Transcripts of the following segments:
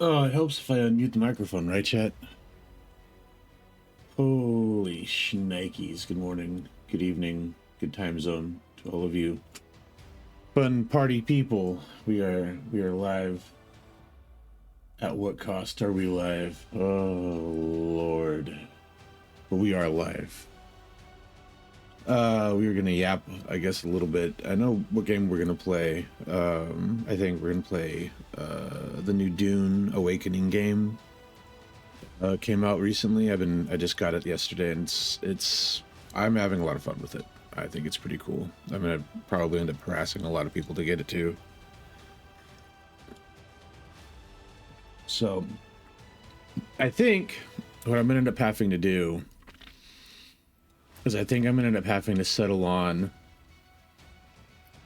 Oh, it helps if I unmute the microphone, right, chat? Holy shnikes. Good morning, good evening, good time zone to all of you. Fun party people. We are live. At what cost are we live? Oh, Lord. But we are live. We were gonna yap, I guess, a little bit. I know what game we're gonna play. I think we're gonna play the new Dune Awakening game. Came out recently. I just got it yesterday, and I'm having a lot of fun with it. I think it's pretty cool. I'm gonna probably end up harassing a lot of people to get it too. So I think what I'm gonna end up having to do is I'm gonna end up having to settle on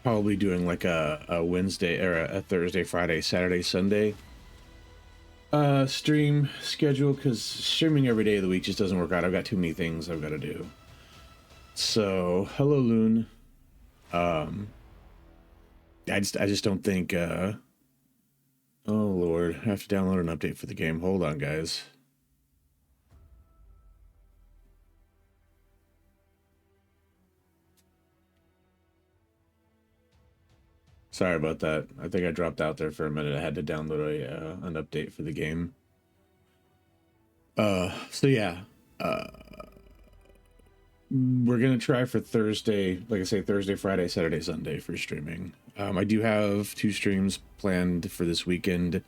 probably doing like a Wednesday or a Thursday, Friday, Saturday, Sunday stream schedule, because streaming every day of the week just doesn't work out. I've got too many things I've got to do. So hello, Loon. I just don't think oh Lord, I have to download an update for the game. Hold on, guys. Sorry about that. I think I dropped out there for a minute. I had to download an update for the game. So yeah, we're gonna try for Thursday, like I say, Thursday, Friday, Saturday, Sunday for streaming. I do have 2 streams planned for this weekend.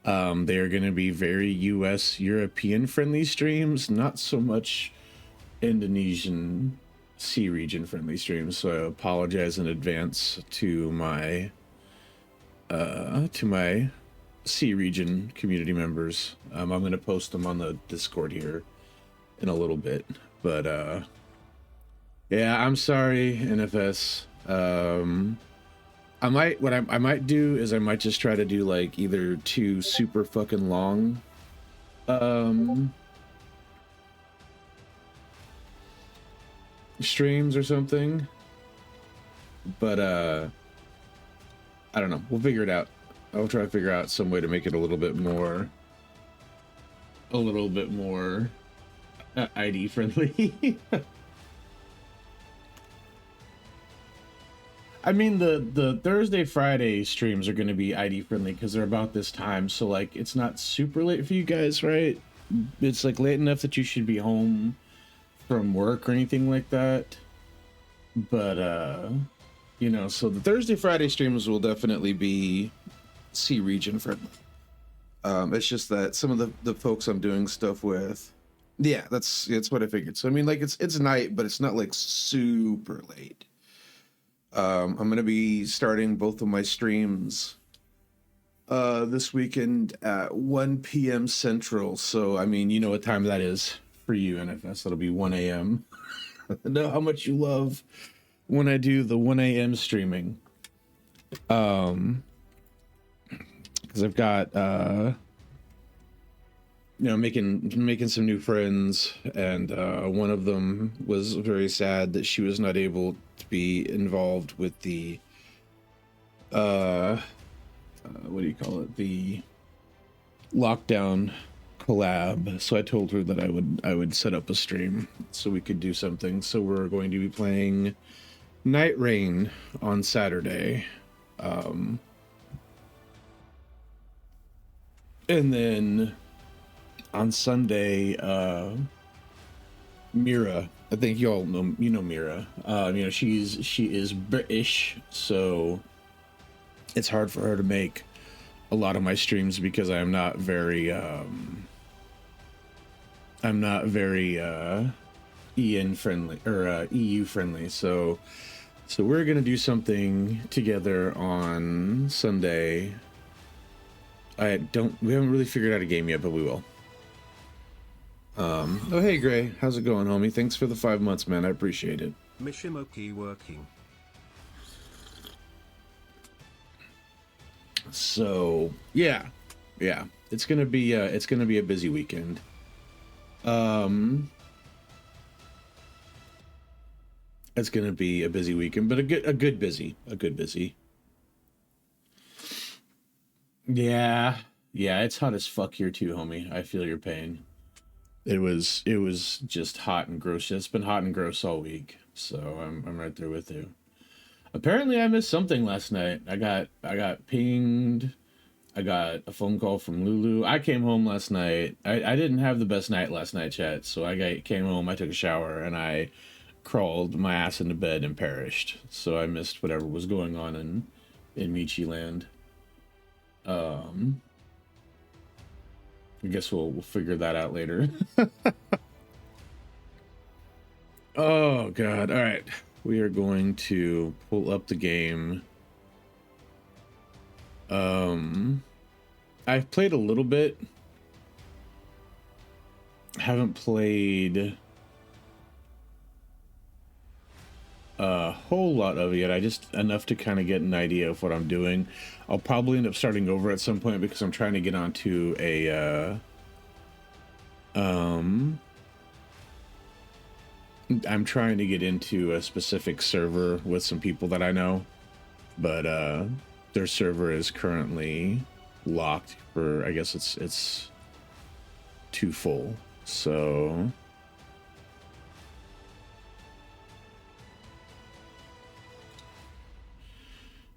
They are gonna be very US European friendly streams, not so much Indonesian sea region friendly streams. So I apologize in advance to my sea region community members. I'm gonna post them on the Discord here in a little bit, but yeah, I'm sorry, NFS. I might do is I might just try to do like either 2 super fucking long streams or something, but I don't know, we'll figure it out. I'll try to figure out some way to make it a little bit more ID friendly. I mean, the Thursday, Friday streams are going to be ID friendly because they're about this time. So like, it's not super late for you guys, right? It's like late enough that you should be home from work or anything like that. But you know, so the Thursday, Friday streams will definitely be C region friendly. It's just that some of the folks I'm doing stuff with, yeah, that's what I figured. So I mean, like it's night, but it's not like super late. I'm gonna be starting both of my streams this weekend at 1 p.m. Central. So I mean, you know what time that is for you, NFS. That'll be 1 a.m. I know how much you love when I do the 1 a.m. streaming. Because I've got you know, making some new friends, and one of them was very sad that she was not able to be involved with the what do you call it, the lockdown collab. So I told her that I would set up a stream so we could do something. So we're going to be playing Night Rain on Saturday, and then on Sunday, Mira. I think you all know, you know Mira. You know, she is British, so it's hard for her to make a lot of my streams because I'm not very EN friendly or EU friendly. So we're gonna do something together on Sunday. We haven't really figured out a game yet, but we will. Oh hey Gray, how's it going, homie? Thanks for the 5 months, man. I appreciate it. Mishimoki working. So yeah, it's gonna be a busy weekend. It's gonna be a busy weekend, but a good busy. Yeah, Yeah, it's hot as fuck here too, homie. I feel your pain. It was just hot and gross. It's been hot and gross all week, so I'm right there with you. Apparently, I missed something last night. I got pinged. I got a phone call from Lulu. I came home last night. I didn't have the best night last night, chat. So came home. I took a shower and I crawled my ass into bed and perished. So I missed whatever was going on in Michi Land. I guess we'll figure that out later. Oh god. All right. We are going to pull up the game. I've played a little bit. Haven't played a whole lot of it yet. I just enough to kind of get an idea of what I'm doing. I'll probably end up starting over at some point because I'm trying to get onto a I'm trying to get into a specific server with some people that I know, but their server is currently locked for, I guess it's too full. So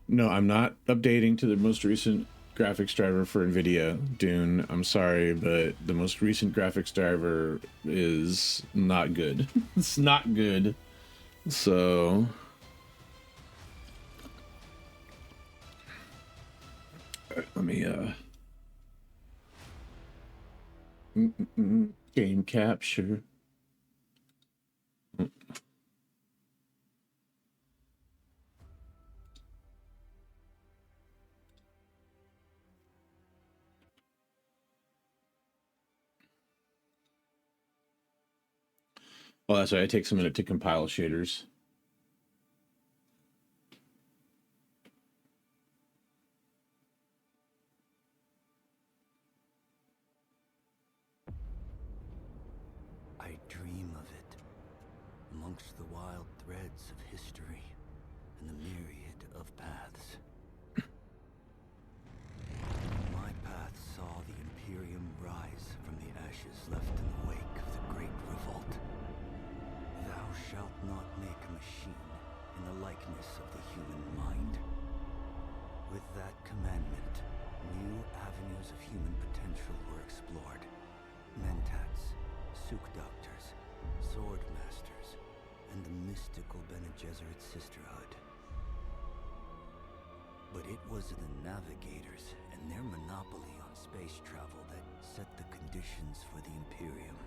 no, I'm not updating to the most recent graphics driver for NVIDIA, Dune. I'm sorry, but the most recent graphics driver is not good. It's not good. So let me game capture. Well, that's right. It takes a minute to compile shaders. I dream of it, amongst the wild threads of history and the myriad of paths. My path saw the Imperium rise from the ashes left in the wake of the Great Revolt. Thou shalt not make a machine in the likeness of the human mind. With that commandment, new avenues of human potential were explored. Mentats, Suk Doctors, Sword Masters, and the mystical Bene Gesserit Sisterhood. But it was the Navigators and their monopoly on space travel that set the conditions for the Imperium.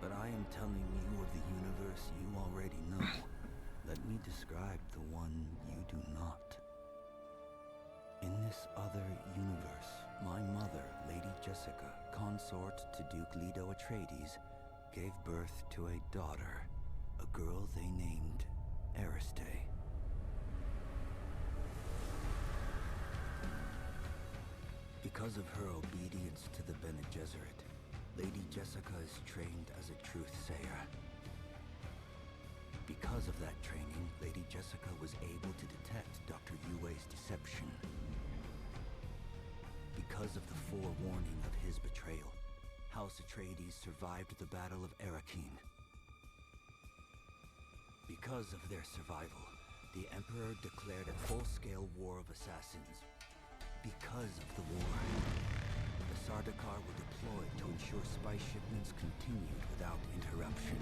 But I am telling you of the universe you already know. Let me describe the one you do not. In this other universe, my mother, Lady Jessica, consort to Duke Leto Atreides, gave birth to a daughter, a girl they named Ariste. Because of her obedience to the Bene Gesserit, Lady Jessica is trained as a truth-sayer. Because of that training, Lady Jessica was able to detect Dr. Yue's deception. Because of the forewarning of his betrayal, House Atreides survived the Battle of Arrakeen. Because of their survival, the Emperor declared a full-scale war of assassins. Because of the war, the Sardaukar were deployed to ensure spice shipments continued without interruption.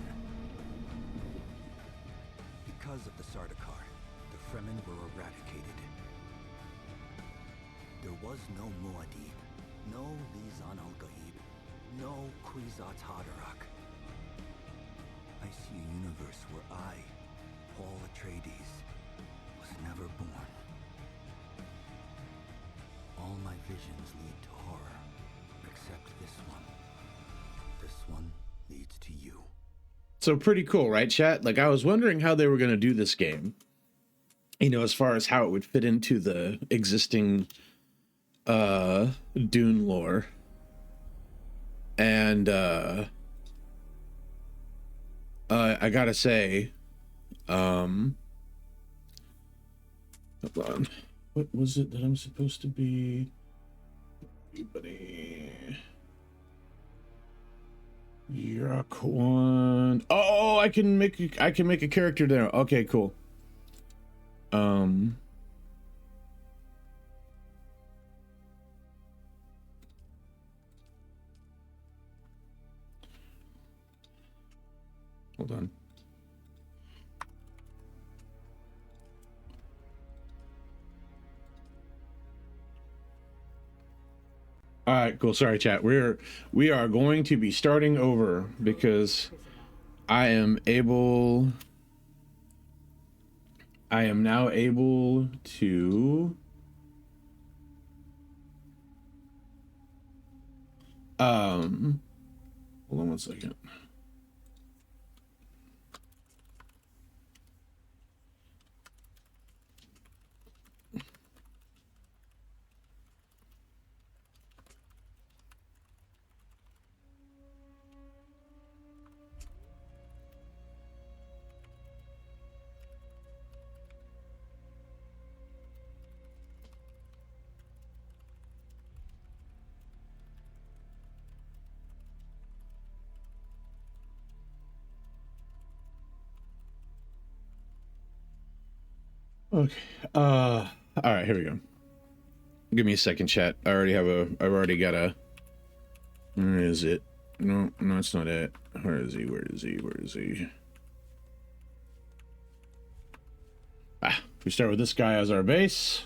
Because of the Sardaukar, the Fremen were eradicated. There was no Muad'Dib, no Lisan al-Gaib, no Kwisatz Haderach. I see a universe where I, Paul Atreides, was never born. All my visions lead to horror, except this one. This one leads to you. So pretty cool, right, chat? Like, I was wondering how they were going to do this game. You know, as far as how it would fit into the existing Dune lore. And I gotta say, hold on. What was it that I'm supposed to be? Buddy. Yaquan. Oh, I can make a character there. Okay, cool. Hold on. All right, cool. Sorry, chat. We are going to be starting over because I am now able to hold on one second. Okay. All right, here we go. Give me a second, chat. I've already got a. Where is it? No, it's not it. Where is he? We start with this guy as our base.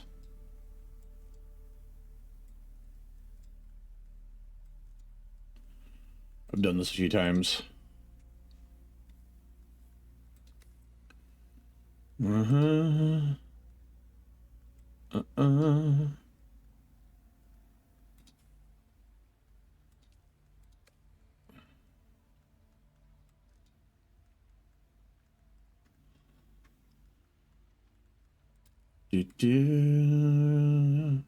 I've done this a few times. Do.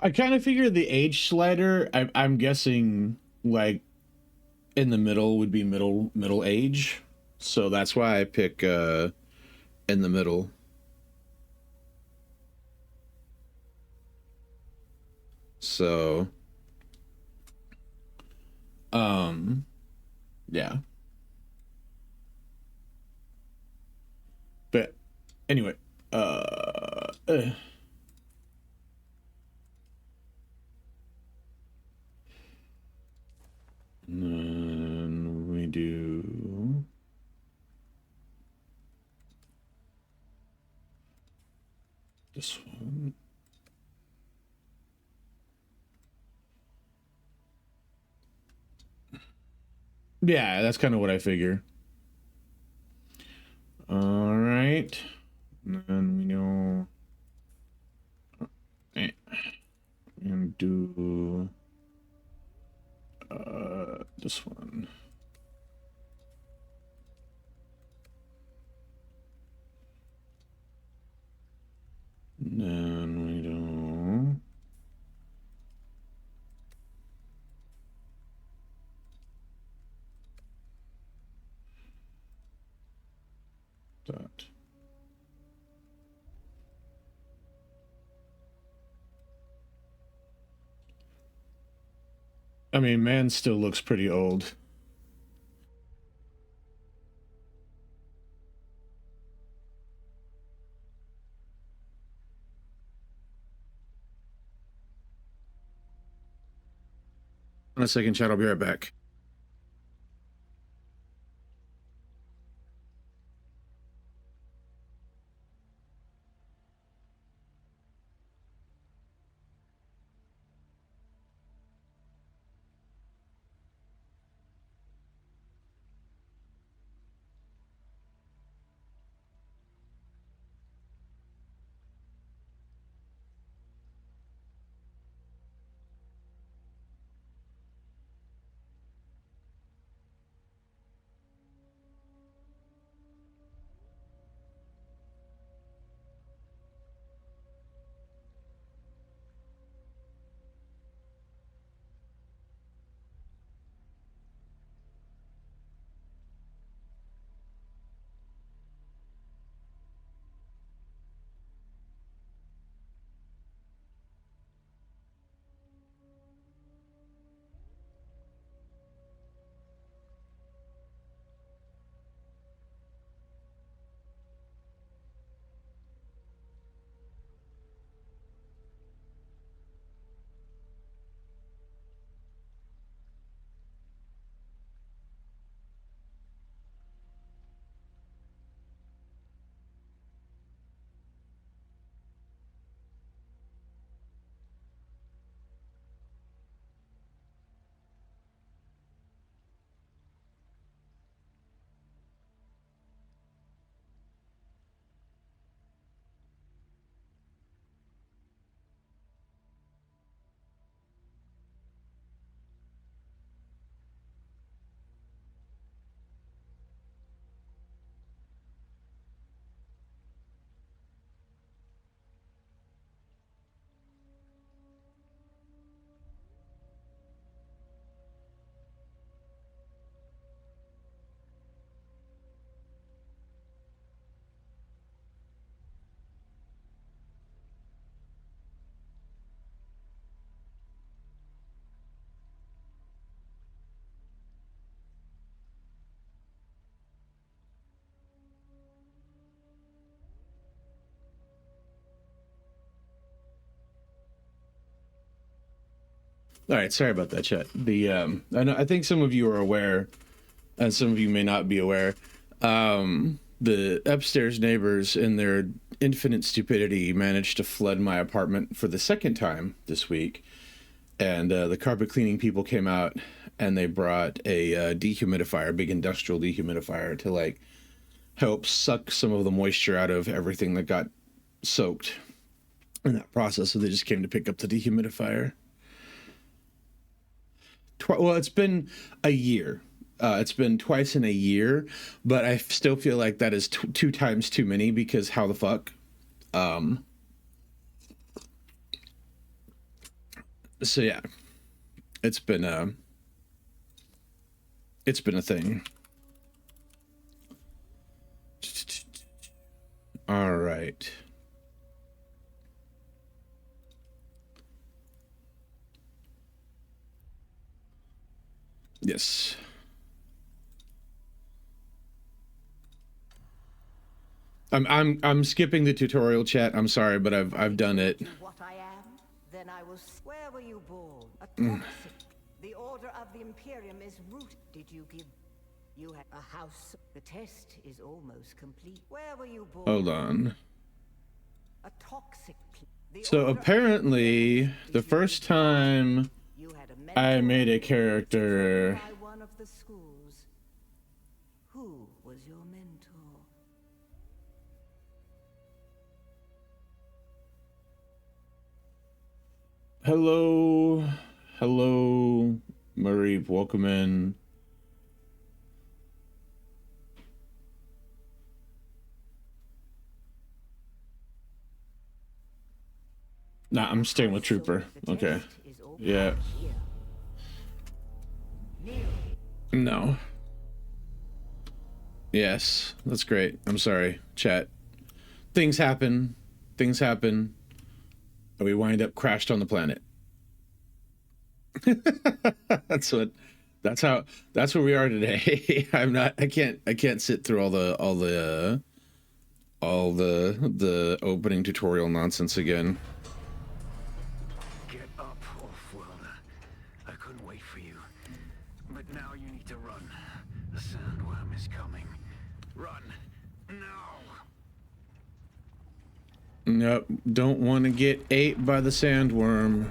I kind of figured the age slider. I'm guessing like in the middle would be middle age, so that's why I pick in the middle. So, yeah. But anyway, then we do this one. Yeah, that's kind of what I figure. All right. And then we know. And do this one. And then we do that. I mean, man still looks pretty old. On a second, chat. I'll be right back. All right, sorry about that, chat. I think some of you are aware, and some of you may not be aware. The upstairs neighbors, in their infinite stupidity, managed to flood my apartment for the second time this week, and the carpet cleaning people came out, and they brought a dehumidifier, a big industrial dehumidifier, to like help suck some of the moisture out of everything that got soaked in that process. So they just came to pick up the dehumidifier. Well, it's been a year. It's been twice in a year, but I still feel like that is two times too many, because how the fuck? So yeah, it's been a thing. All right. Yes. I'm skipping the tutorial, chat. I'm sorry, but I've done it. What I am, then I will. Where were you born? A toxic. The order of the Imperium is root. Did you give? You had a house. The test is almost complete. Where were you born? Hold on. A toxic. So apparently, the first time I made a character. By one of the schools. Who was your mentor? Hello, Marie. Welcome in. Nah, I'm staying with Trooper. Okay. Yeah. No. Yes, that's great. I'm sorry, chat. Things happen. Things happen. And we wind up crashed on the planet. That's where we are today. I can't sit through all the opening tutorial nonsense again. Get up, Off-Worlder. I couldn't wait for you. But now you need to run. The sandworm is coming. Run. Now. Nope, don't want to get ate by the sandworm.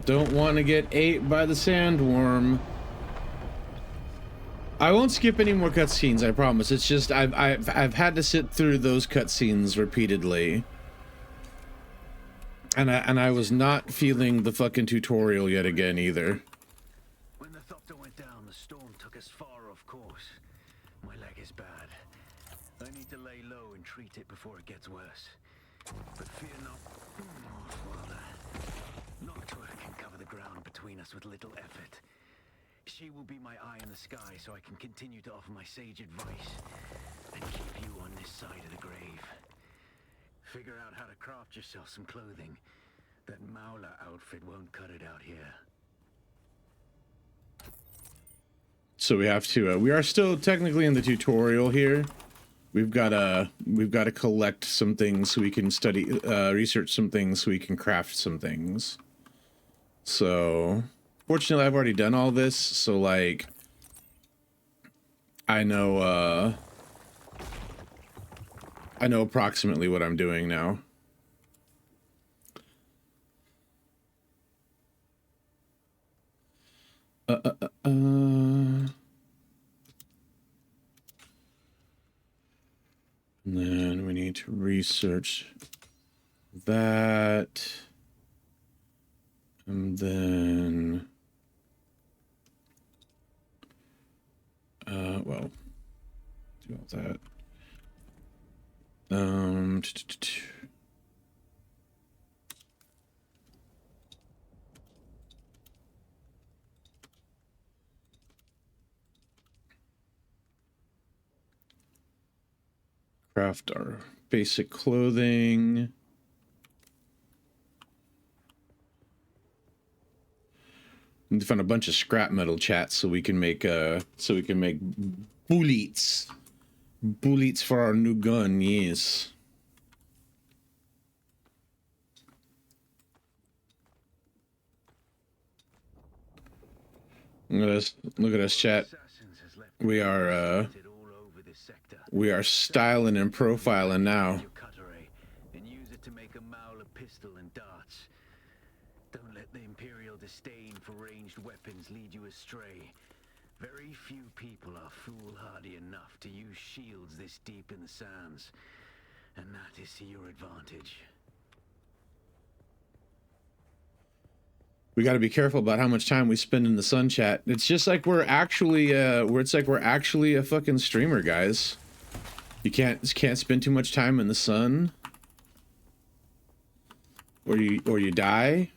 Don't want to get ate by the sandworm. I won't skip any more cutscenes, I promise. It's just I've had to sit through those cutscenes repeatedly, and I was not feeling the fucking tutorial yet again either. When the Thopter went down, the storm took us far off course. My leg is bad. I need to lay low and treat it before it gets worse. But fear not, Off-Worlder. Noctua can cover the ground between us with little effort. She will be my eye in the sky, so I can continue to offer my sage advice and keep you on this side of the grave. Figure out how to craft yourself some clothing. That Mauler outfit won't cut it out here. So we have to. We are still technically in the tutorial here. We've got to collect some things so we can study, research some things so we can craft some things. So, fortunately, I've already done all this. So, like, I know approximately what I'm doing now. And then we need to research that. And then, well, do all that. Craft our basic clothing. And found a bunch of scrap metal, chat, so we can make bullets for our new gun. Yes. Look at us, chat. We are styling and profiling now. And use it to make a Mauler pistol and darts. Don't let the Imperial disdain for ranged weapons lead you astray. Very few people are foolhardy enough to use shields this deep in the sands, and that is to your advantage. We got to be careful about how much time we spend in the sun, chat. It's just like we're actually we're actually a fucking streamer, guys. You can't spend too much time in the sun, or you die.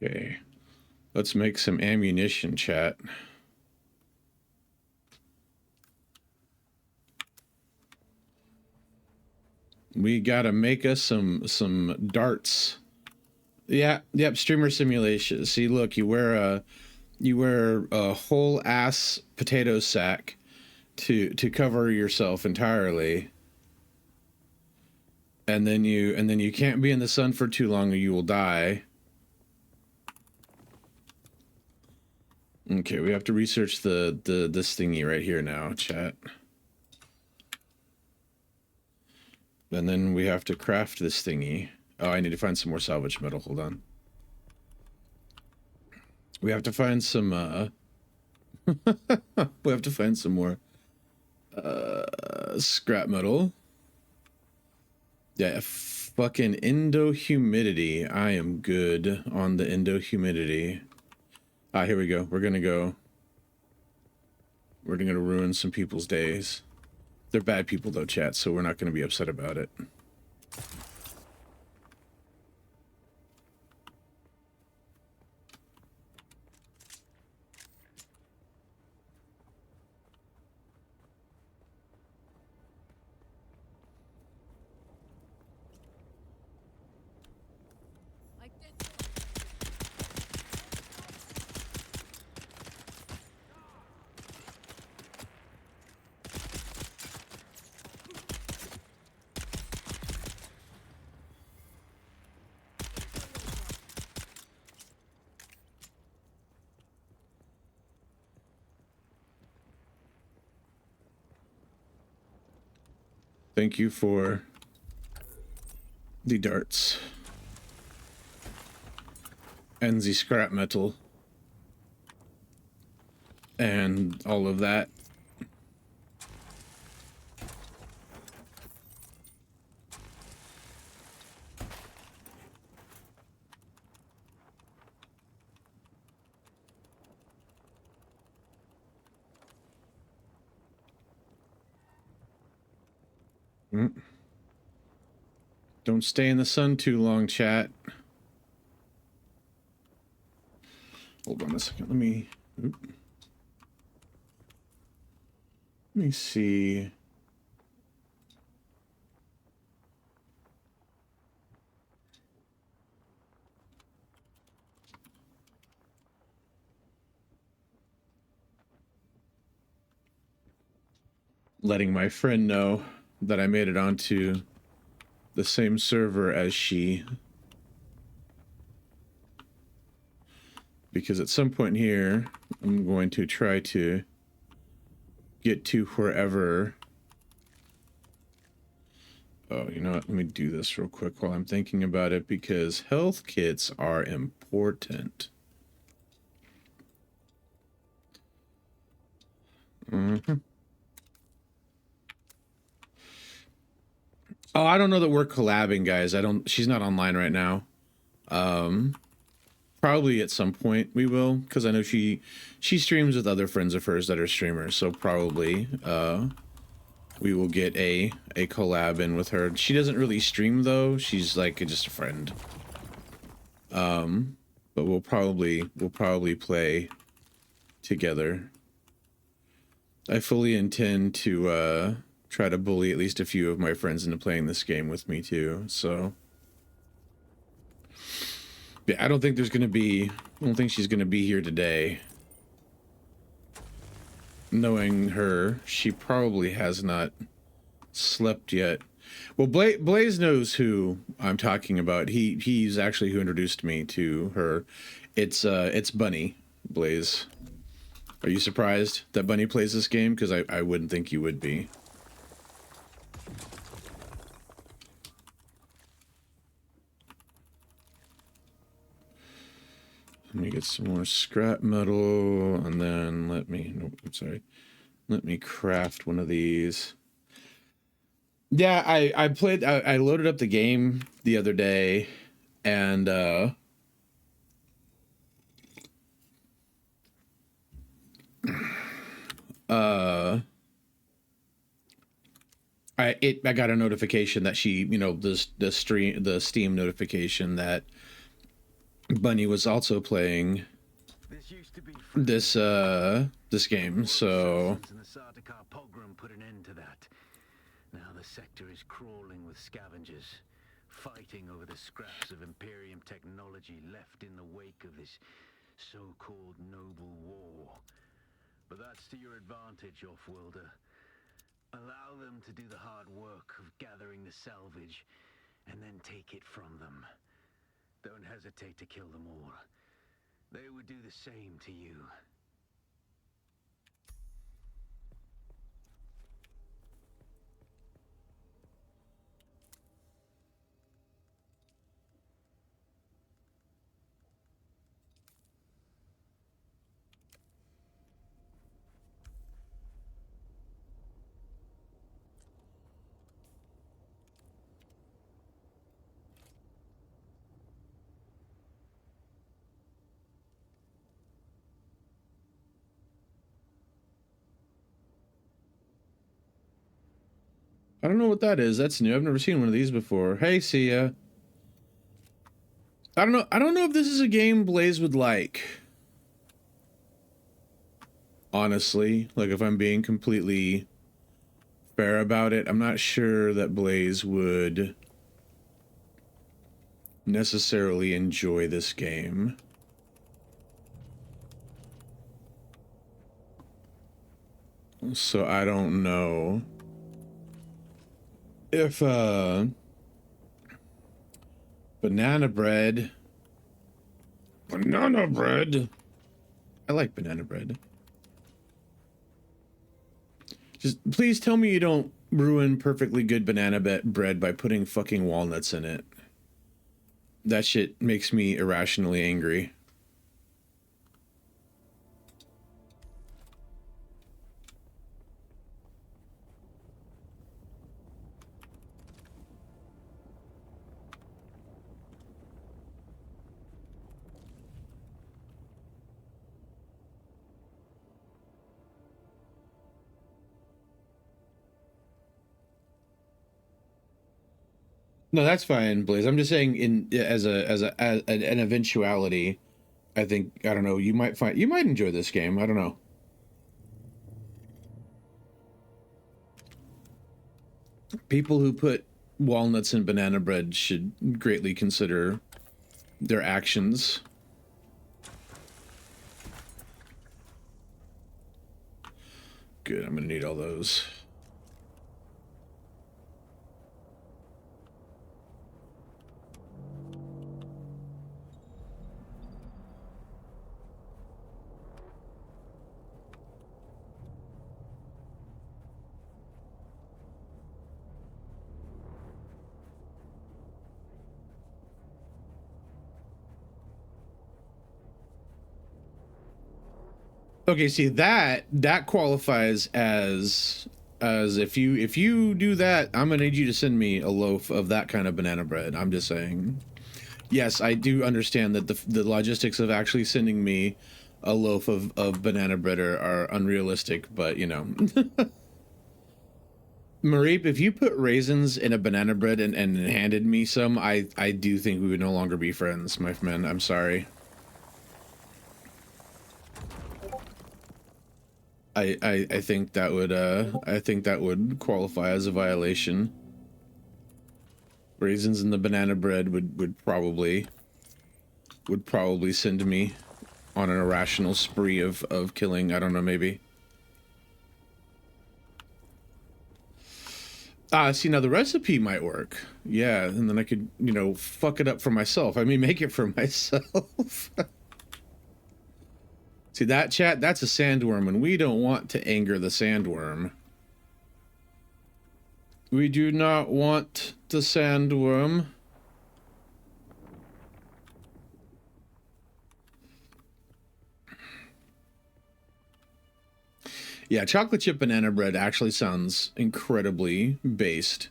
Okay, let's make some ammunition, chat. We gotta make us some darts. Yeah, yep. Streamer simulation. See, look, you wear a whole ass potato sack to cover yourself entirely, and then you can't be in the sun for too long or you will die. Okay, we have to research this thingy right here now, chat. And then we have to craft this thingy. Oh, I need to find some more salvage metal. Hold on. We have to find some we have to find some more scrap metal. Yeah, fucking endo-humidity. I am good on the endo-humidity. Ah, here we go. We're gonna ruin some people's days. They're bad people though, chat, so we're not gonna be upset about it. Thank you for the darts and the scrap metal and all of that. Don't stay in the sun too long, chat. Hold on a second. Let me see. Letting my friend know that I made it onto the same server as she. Because at some point here, I'm going to try to get to wherever. Oh, you know what? Let me do this real quick while I'm thinking about it, because health kits are important. Oh, I don't know that we're collabing, guys. She's not online right now. Probably at some point we will, because I know she streams with other friends of hers that are streamers, so probably we will get a collab in with her. She doesn't really stream though. She's like just a friend. But we'll probably play together. I fully intend to try to bully at least a few of my friends into playing this game with me too. So yeah, I don't think she's gonna be here today. Knowing her, she probably has not slept yet. Well, Blaze knows who I'm talking about. He's actually who introduced me to her. It's Bunny, Blaze. Are you surprised that Bunny plays this game? Because I wouldn't think you would be. Let me get some more scrap metal, and then let me craft one of these. Yeah, I loaded up the game the other day, and I got a notification that she, the Steam notification that Bunny was also playing this game, so put an end to that. Now the sector is crawling with scavengers, fighting over the scraps of Imperium technology left in the wake of this so-called noble war. But that's to your advantage, off-worlder. Allow them to do the hard work of gathering the salvage, and then take it from them. Don't hesitate to kill them all. They would do the same to you. I don't know what that is. That's new. I've never seen one of these before. Hey, see ya. I don't know if this is a game Blaze would like. Honestly, like if I'm being completely fair about it, I'm not sure that Blaze would necessarily enjoy this game. So I don't know if banana bread. I like banana bread. Just please tell me you don't ruin perfectly good banana bread by putting fucking walnuts in it. That shit makes me irrationally angry. No, that's fine, Blaze. I'm just saying, as an eventuality, I don't know. You might enjoy this game. I don't know. People who put walnuts in banana bread should greatly consider their actions. Good. I'm gonna need all those. Okay, see that qualifies as if you do that, I'm gonna need you to send me a loaf of that kind of banana bread. I'm just saying. Yes, I do understand that the logistics of actually sending me a loaf of banana bread are unrealistic, but you know. Mareep, if you put raisins in a banana bread and handed me some, I do think we would no longer be friends, my friend. I'm sorry. I think that would qualify as a violation. Raisins in the banana bread would probably send me on an irrational spree of killing. I don't know, maybe. See, now the recipe might work. Yeah, and then I could, you know, fuck it up for myself. I mean, make it for myself. See that, chat? That's a sandworm, and we don't want to anger the sandworm. We do not want the sandworm. Yeah, chocolate chip banana bread actually sounds incredibly based.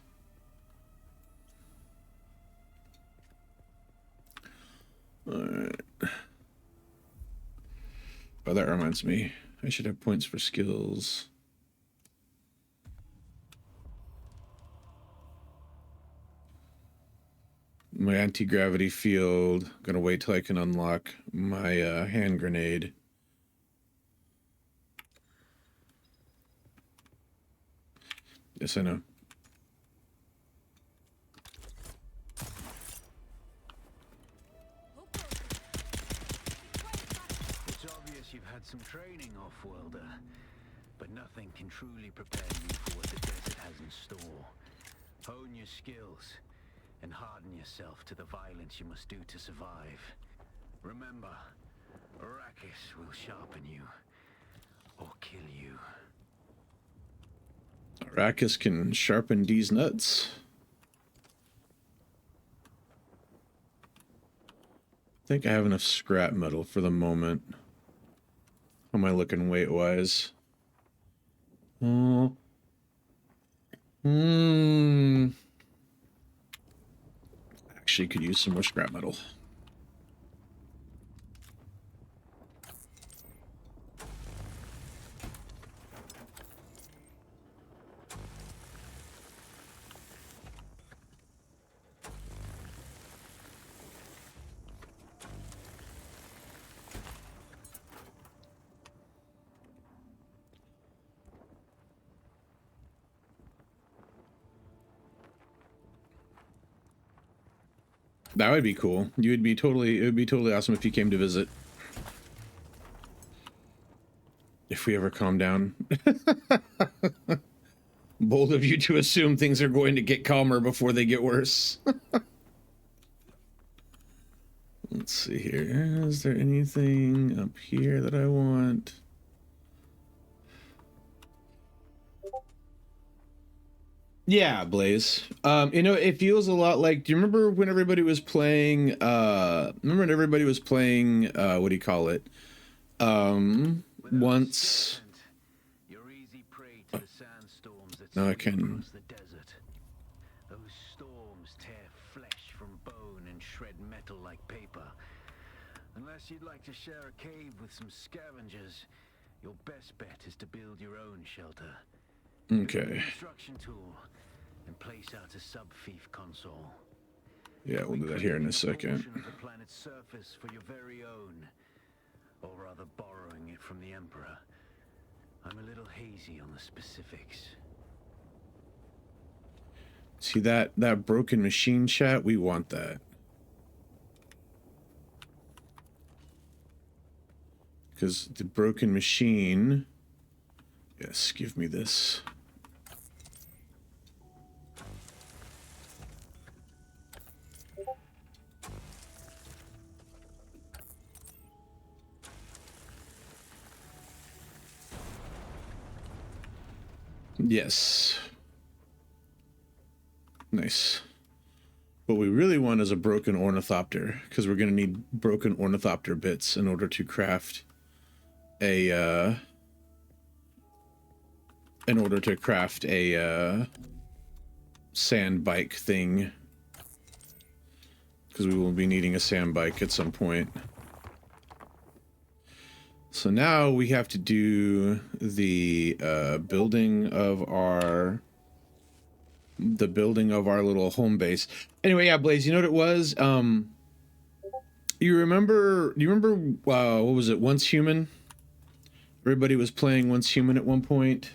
Alright. Oh, that reminds me. I should have points for skills. My anti-gravity field. I'm gonna wait till I can unlock my hand grenade. Yes, I know. It's obvious you've had some training, off-worlder, but nothing can truly prepare you for what the desert has in store. Hone your skills and harden yourself to the violence you must do to survive. Remember, Arrakis will sharpen you or kill you. Arrakis can sharpen these nuts. I think I have enough scrap metal for the moment. How am I looking weight-wise? Actually, could use some more scrap metal. That would be cool. It would be totally awesome if you came to visit. If we ever calm down. Bold of you to assume things are going to get calmer before they get worse. Let's see here. Is there anything up here that I want? Yeah, Blaze. You know, it feels a lot like, do you remember when everybody was playing, what do you call it? Once... Now I can... Those storms tear flesh from bone and shred metal like paper. Unless you'd like to share a cave with some scavengers, your best bet is to build your own shelter. Okay. Construction tool and place out a sub-fief console. Yeah, we'll do that here in a second. The planet's surface for your very own, or rather borrowing it from the Emperor. I'm a little hazy on the specifics. See that broken machine, chat? We want that. Because the broken machine... Yes, give me this. Yes. Nice. What we really want is a broken ornithopter, because we're going to need broken ornithopter bits in order to craft a sand bike thing, because we will be needing a sand bike at some point. So now we have to do the building of our little home base. Anyway, yeah, Blaze, you know what it was? You remember what was it? Once Human? everybody was playing Once Human at one point.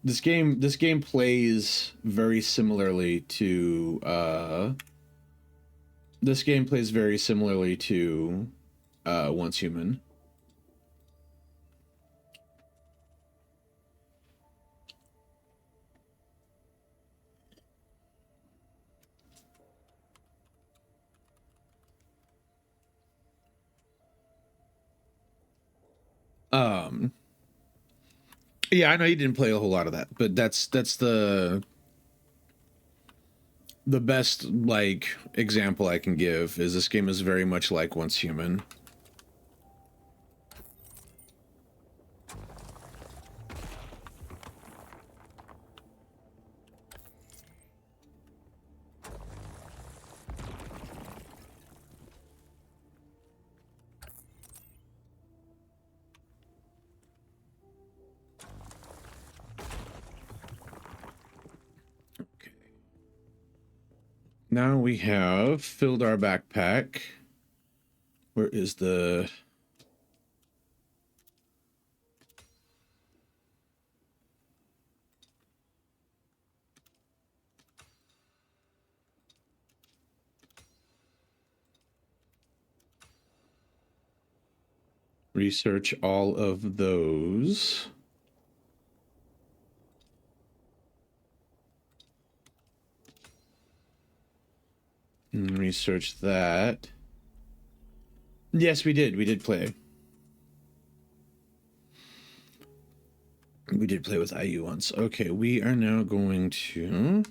This game plays very similarly to Once Human. Yeah, I know you didn't play a whole lot of that, but that's the best like example I can give is this game is very much like Once Human. Now we have filled our backpack. Where is the... Research all of those. And research that. Yes, we did. We did play. We did play with IU once. Okay, we are now going to...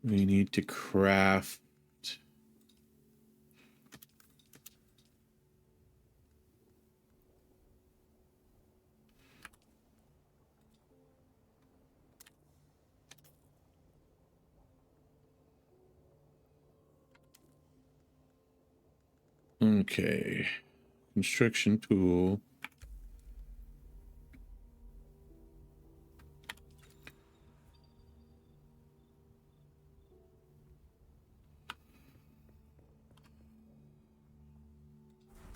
We need to craft... Okay. Construction tool.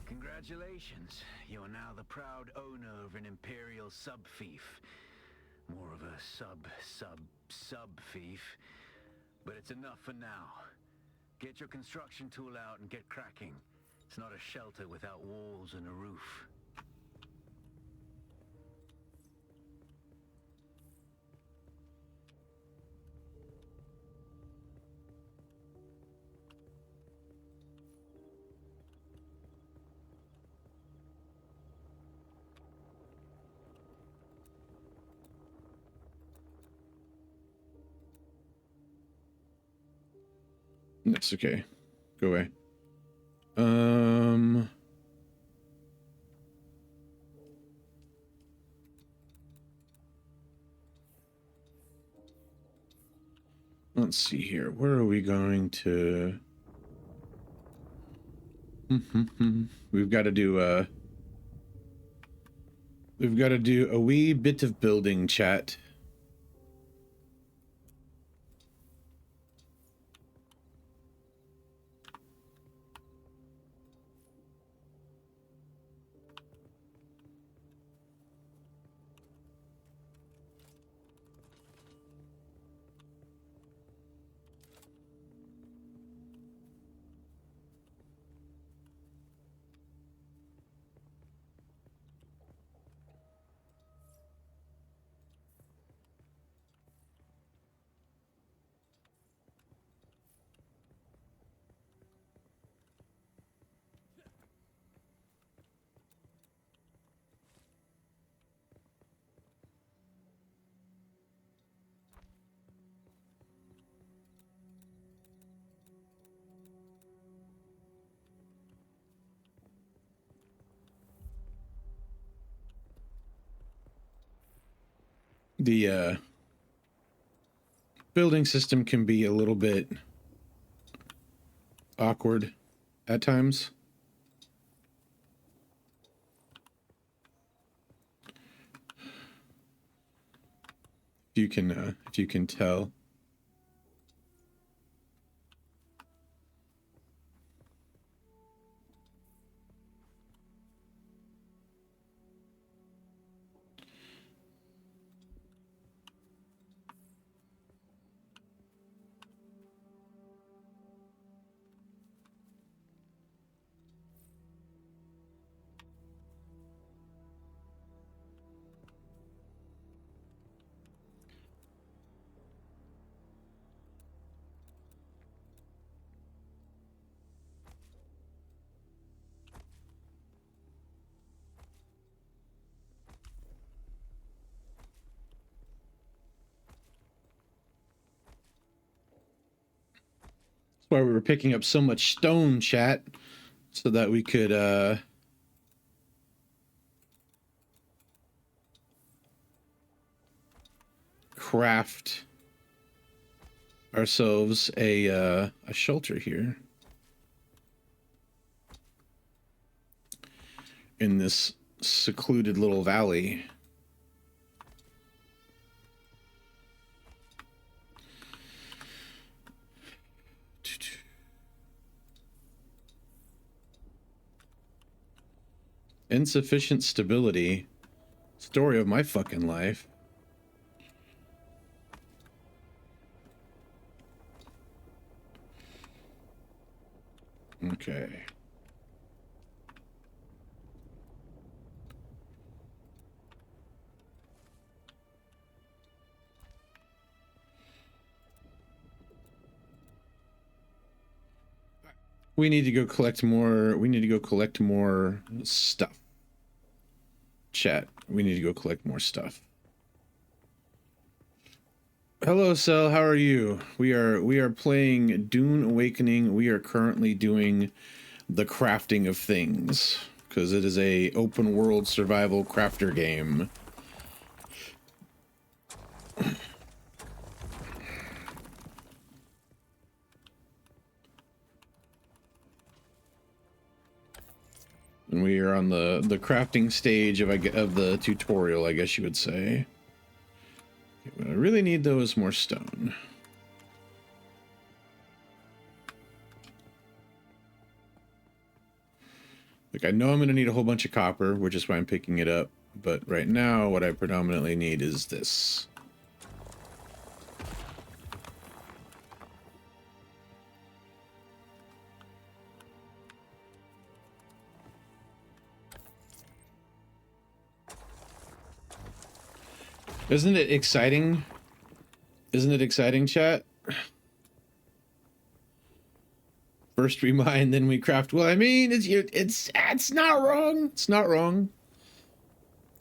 Congratulations. You are now the proud owner of an Imperial sub-fief. More of a sub-fief. But it's enough for now. Get your construction tool out and get cracking. It's not a shelter without walls and a roof. That's okay. Go away. Let's see here. Where are we going to... We've got to do a wee bit of building, chat. The building system can be a little bit awkward at times. If you can tell. why we were picking up so much stone, chat, so that we could craft ourselves a shelter here in this secluded little valley. Insufficient stability. Story of my fucking life. Okay. We need to go collect more. We need to go collect more stuff. Chat. We need to go collect more stuff. Hello, Cell. How are you? We are playing Dune Awakening. We are currently doing the crafting of things because it is a open world survival crafter game. And we are on the crafting stage of the tutorial, I guess you would say. Okay, what I really need though is more stone. Like, I know I'm gonna need a whole bunch of copper, which is why I'm picking it up. But right now, what I predominantly need is this. Isn't it exciting? Isn't it exciting, chat? First we mine, then we craft. Well, I mean, it's not wrong. It's not wrong.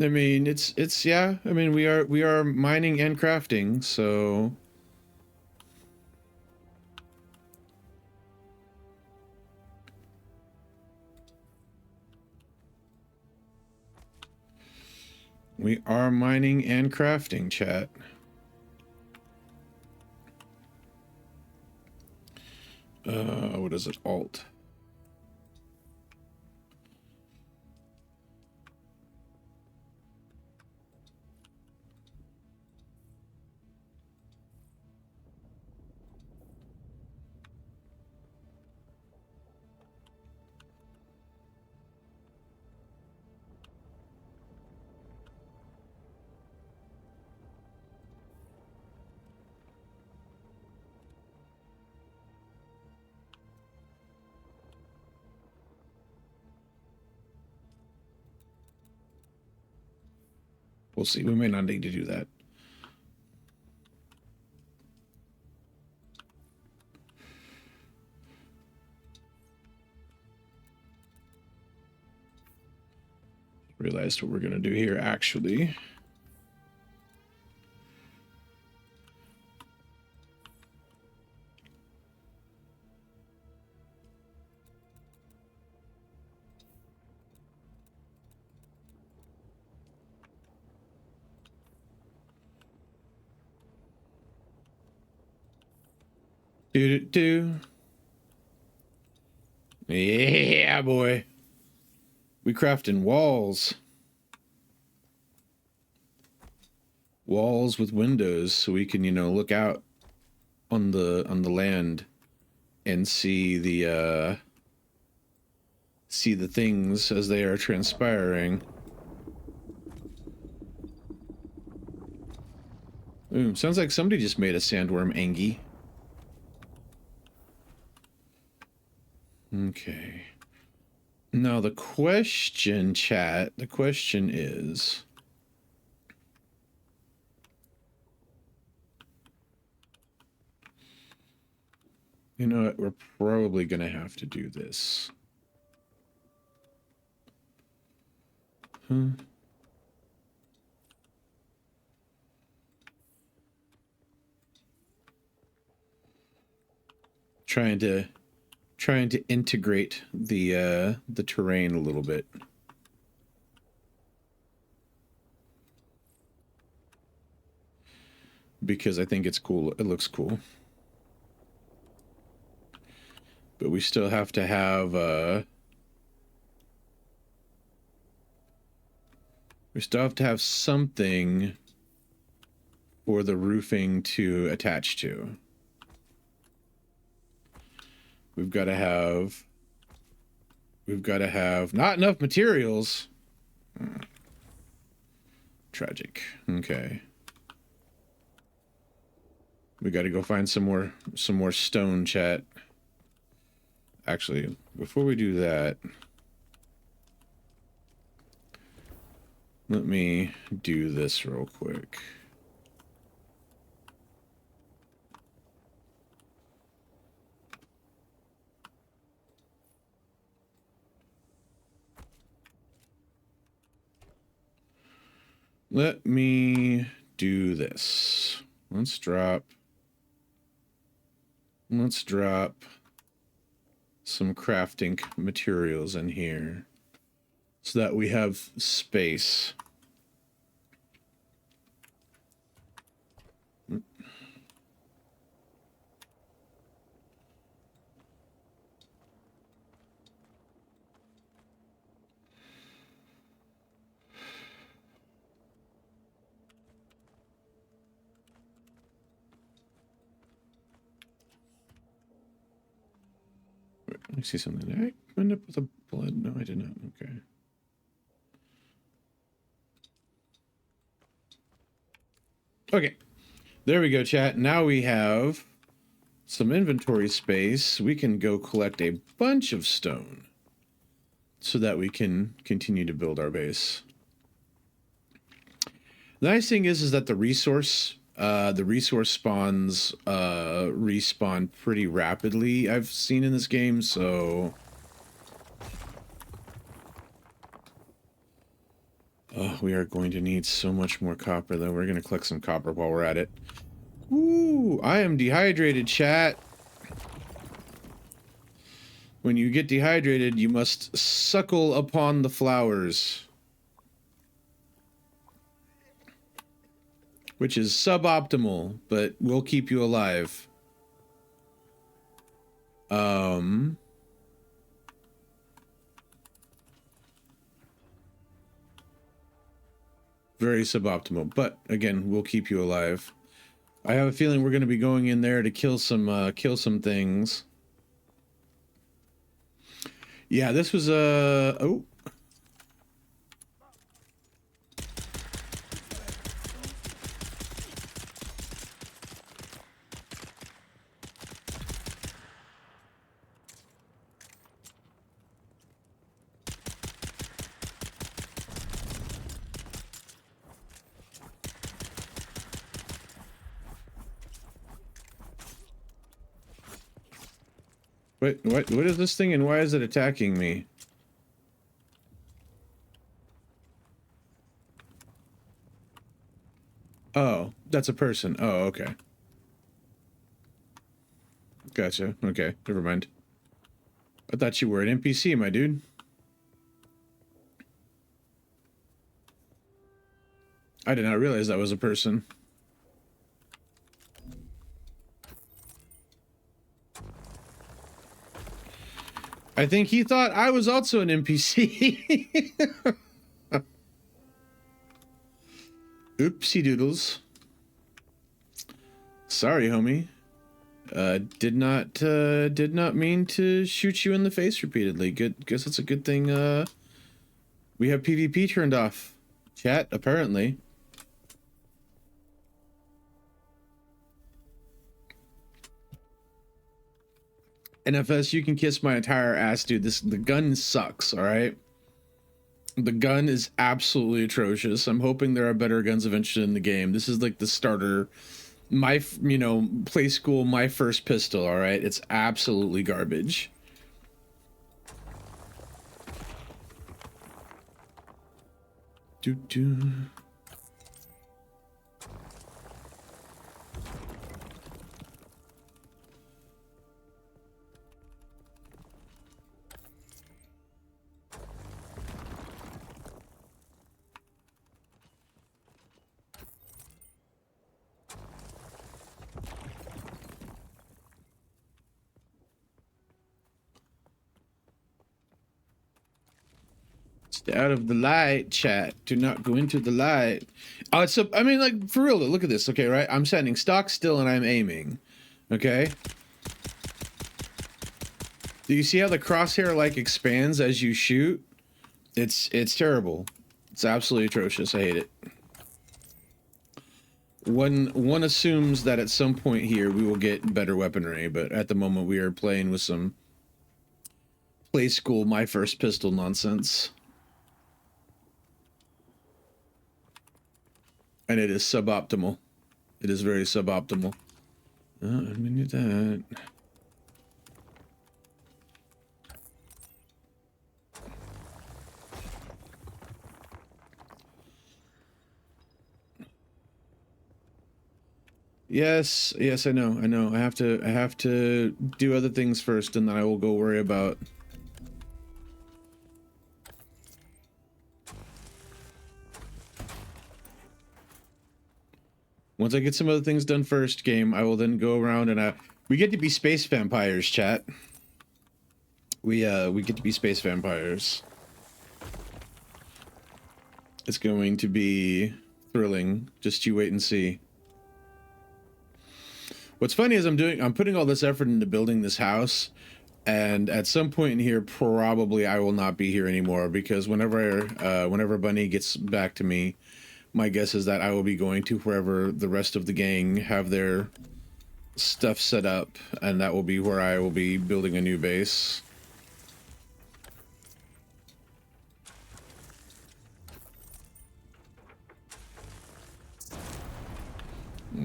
I mean, it's yeah. I mean, we are mining and crafting, so we are mining and crafting, chat. What is it? Alt. We'll see. We may not need to do that. Realized what we're gonna do here, actually. Do. Yeah, boy. We crafting walls. Walls with windows so we can, you know, look out on the land and see the things as they are transpiring. Ooh, sounds like somebody just made a sandworm angie. Okay. Now the question, chat, the question is... You know what? We're probably going to have to do this. Trying to integrate the terrain a little bit. Because I think it's cool. It looks cool. But we still have to have something for the roofing to attach to. We've got to have not enough materials. Tragic. Okay. We got to go find some more stone, chat. Actually, before we do that, let me do this real quick. Let me do this. Let's drop some crafting materials in here so that we have space. I see something. Did I end up with a blood? No, I did not. Okay. Okay. There we go, chat. Now we have some inventory space. We can go collect a bunch of stone so that we can continue to build our base. The nice thing is that the resource spawns respawn pretty rapidly, I've seen in this game, so we are going to need so much more copper, though. We're going to collect some copper while we're at it. Ooh, I am dehydrated, chat. When you get dehydrated, you must suckle upon the flowers. Which is suboptimal, but will keep you alive. Very suboptimal, but again, we'll keep you alive. I have a feeling we're going to be going in there to kill some things. Yeah, this was oh. Wait, what is this thing and why is it attacking me? Oh, that's a person. Oh, okay. Gotcha. Okay, never mind. I thought you were an NPC, my dude. I did not realize that was a person. I think he thought I was also an NPC. Oopsie doodles. Sorry, homie. Did not mean to shoot you in the face repeatedly. Guess it's a good thing we have PvP turned off. Chat, apparently. NFS, you can kiss my entire ass, dude. The gun sucks, all right? The gun is absolutely atrocious. I'm hoping there are better guns eventually in the game. This is like the starter, play school, my first pistol, all right? It's absolutely garbage. Doo-doo. Stay out of the light, chat. Do not go into the light. Oh, it's I mean, like, for real, look at this, okay, right? I'm standing stock still and I'm aiming, okay? Do you see how the crosshair, like, expands as you shoot? It's terrible. It's absolutely atrocious. I hate it. One assumes that at some point here we will get better weaponry, but at the moment we are playing with some play school my first pistol nonsense. And it is suboptimal. It is very suboptimal. I'm gonna do that. Yes, I know. I have to do other things first, and then I will go worry about. Once I get some other things done first, game, I will then go around and we get to be space vampires, chat. We get to be space vampires. It's going to be thrilling. Just you wait and see. What's funny is I'm putting all this effort into building this house, and at some point in here, probably I will not be here anymore, because whenever Bunny gets back to me, my guess is that I will be going to wherever the rest of the gang have their stuff set up, and that will be where I will be building a new base.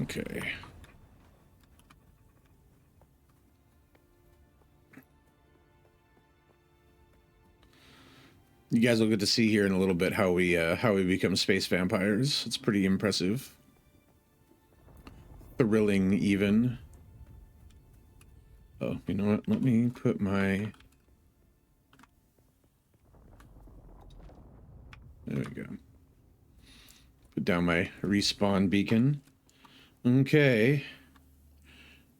Okay. You guys will get to see here in a little bit how we become space vampires. It's pretty impressive. Thrilling, even. Oh, you know what? Let me put my... There we go. Put down my respawn beacon. Okay.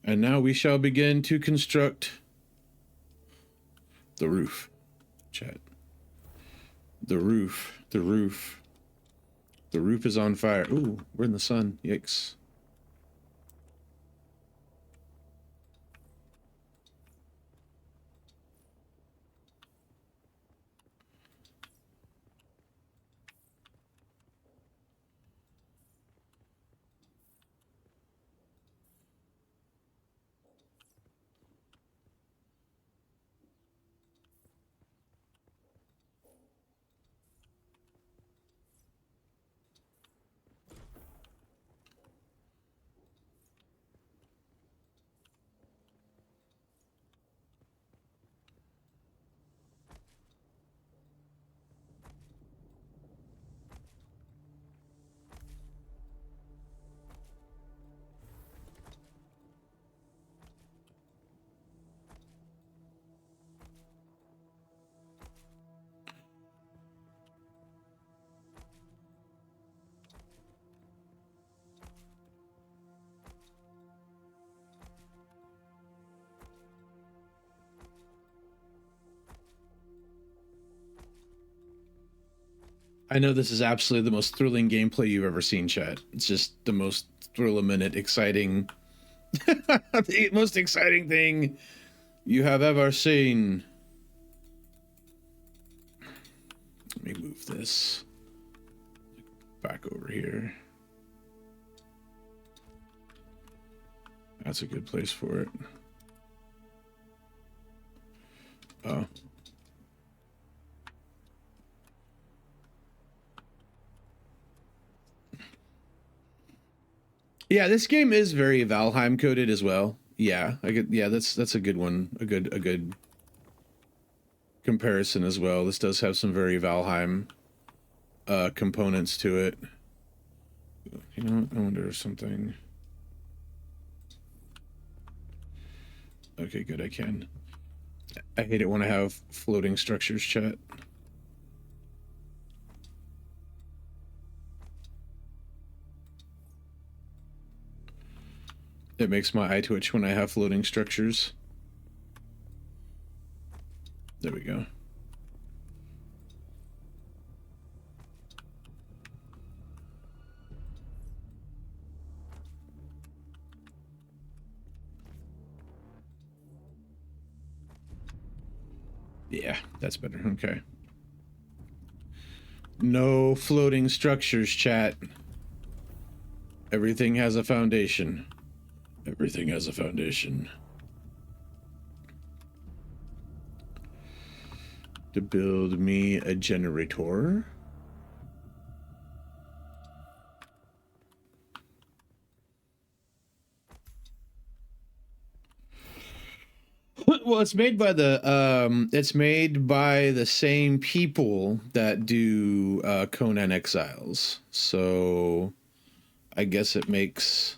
And now we shall begin to construct the roof. Chat. The roof. The roof. The roof is on fire. Ooh, we're in the sun. Yikes. I know this is absolutely the most thrilling gameplay you've ever seen, chat. It's just the most thrill-a-minute, exciting... the most exciting thing you have ever seen. Let me move this back over here. That's a good place for it. Oh. Yeah, this game is very Valheim coded as well. Yeah, that's a good one. A good comparison as well. This does have some very Valheim components to it. You know what? I wonder if something. Okay, good, I can. I hate it when I have floating structures, chat. It makes my eye twitch when I have floating structures. There we go. Yeah, that's better. Okay. No floating structures, chat. Everything has a foundation. Everything has a foundation. To build me a generator. Well, it's made by the same people that do Conan Exiles. So I guess it makes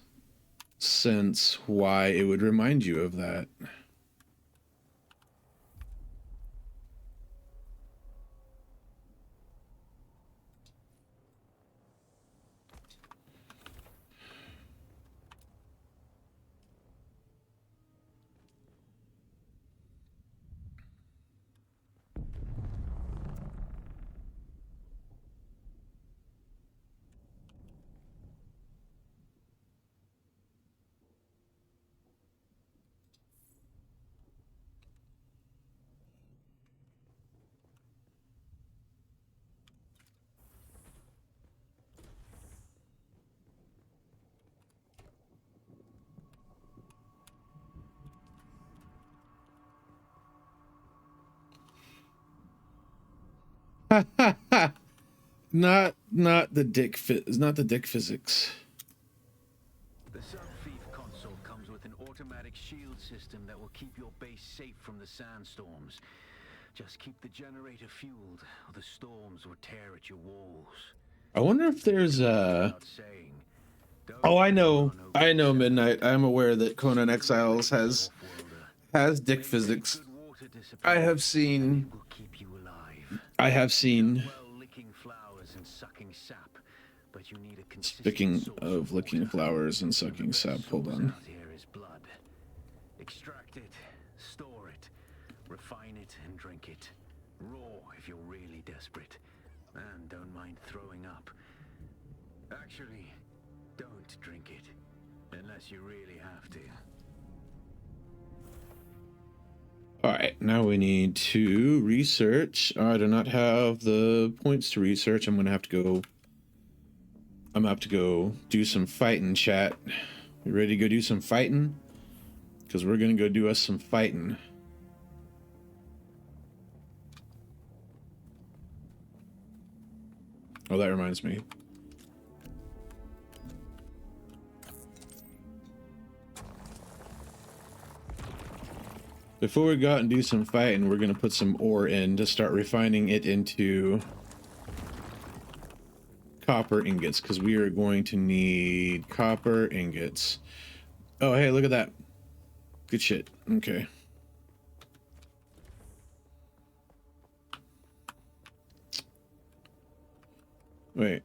sense why it would remind you of that. Not the dick physics. The Sub-Thief console comes with an automatic shield system that will keep your base safe from the sandstorms. Just keep the generator fueled, or the storms will tear at your walls. I wonder if there's Oh, I know, Midnight. I'm aware that Conan Exiles has dick physics. I have seen. Speaking of licking flowers and sucking sap, hold on. Extract it, store it, refine it, and drink it. Raw if you're really desperate. And don't mind throwing up. Actually, don't drink it. Unless you really have to. Alright, now we need to research. I do not have the points to research. I'm gonna have to go do some fighting, chat. You ready to go do some fighting? Because we're gonna go do us some fighting. Oh, that reminds me. Before we go out and do some fighting, we're gonna put some ore in to start refining it into copper ingots, because we are going to need copper ingots. Oh, hey, look at that. Good shit. Okay. Wait.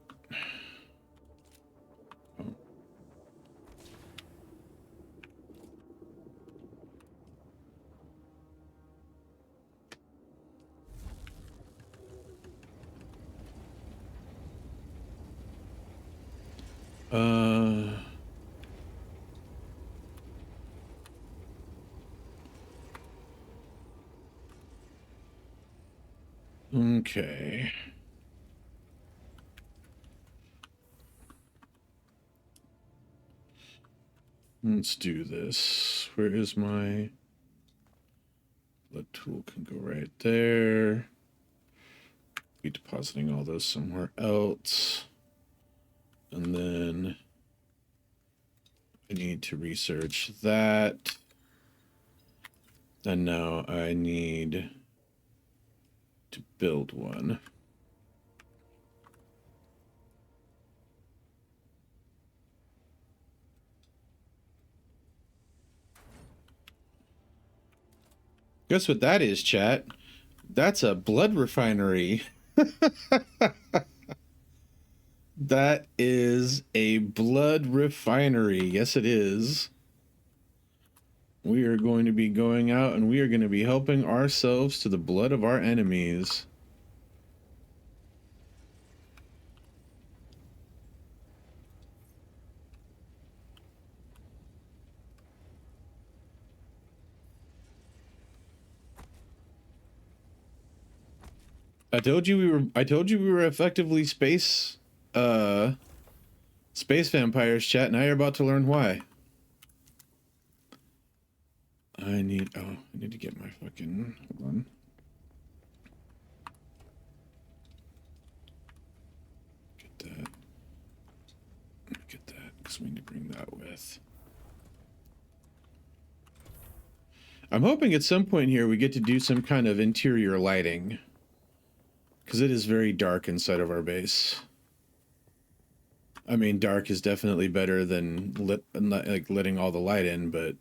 Okay. Let's do this. Where is my blood tool? Can go right there. Be depositing all those somewhere else. And then I need to research that. And now I need to build one. Guess what that is, chat? That's a blood refinery. That is a blood refinery. Yes, it is. We are going to be going out and we are going to be helping ourselves to the blood of our enemies. I told you we were effectively space vampires, chat. Now you're about to learn why. I need to get my fucking, hold on. Get that. Get that, because we need to bring that with. I'm hoping at some point here we get to do some kind of interior lighting, because it is very dark inside of our base. I mean, dark is definitely better than letting all the light in, but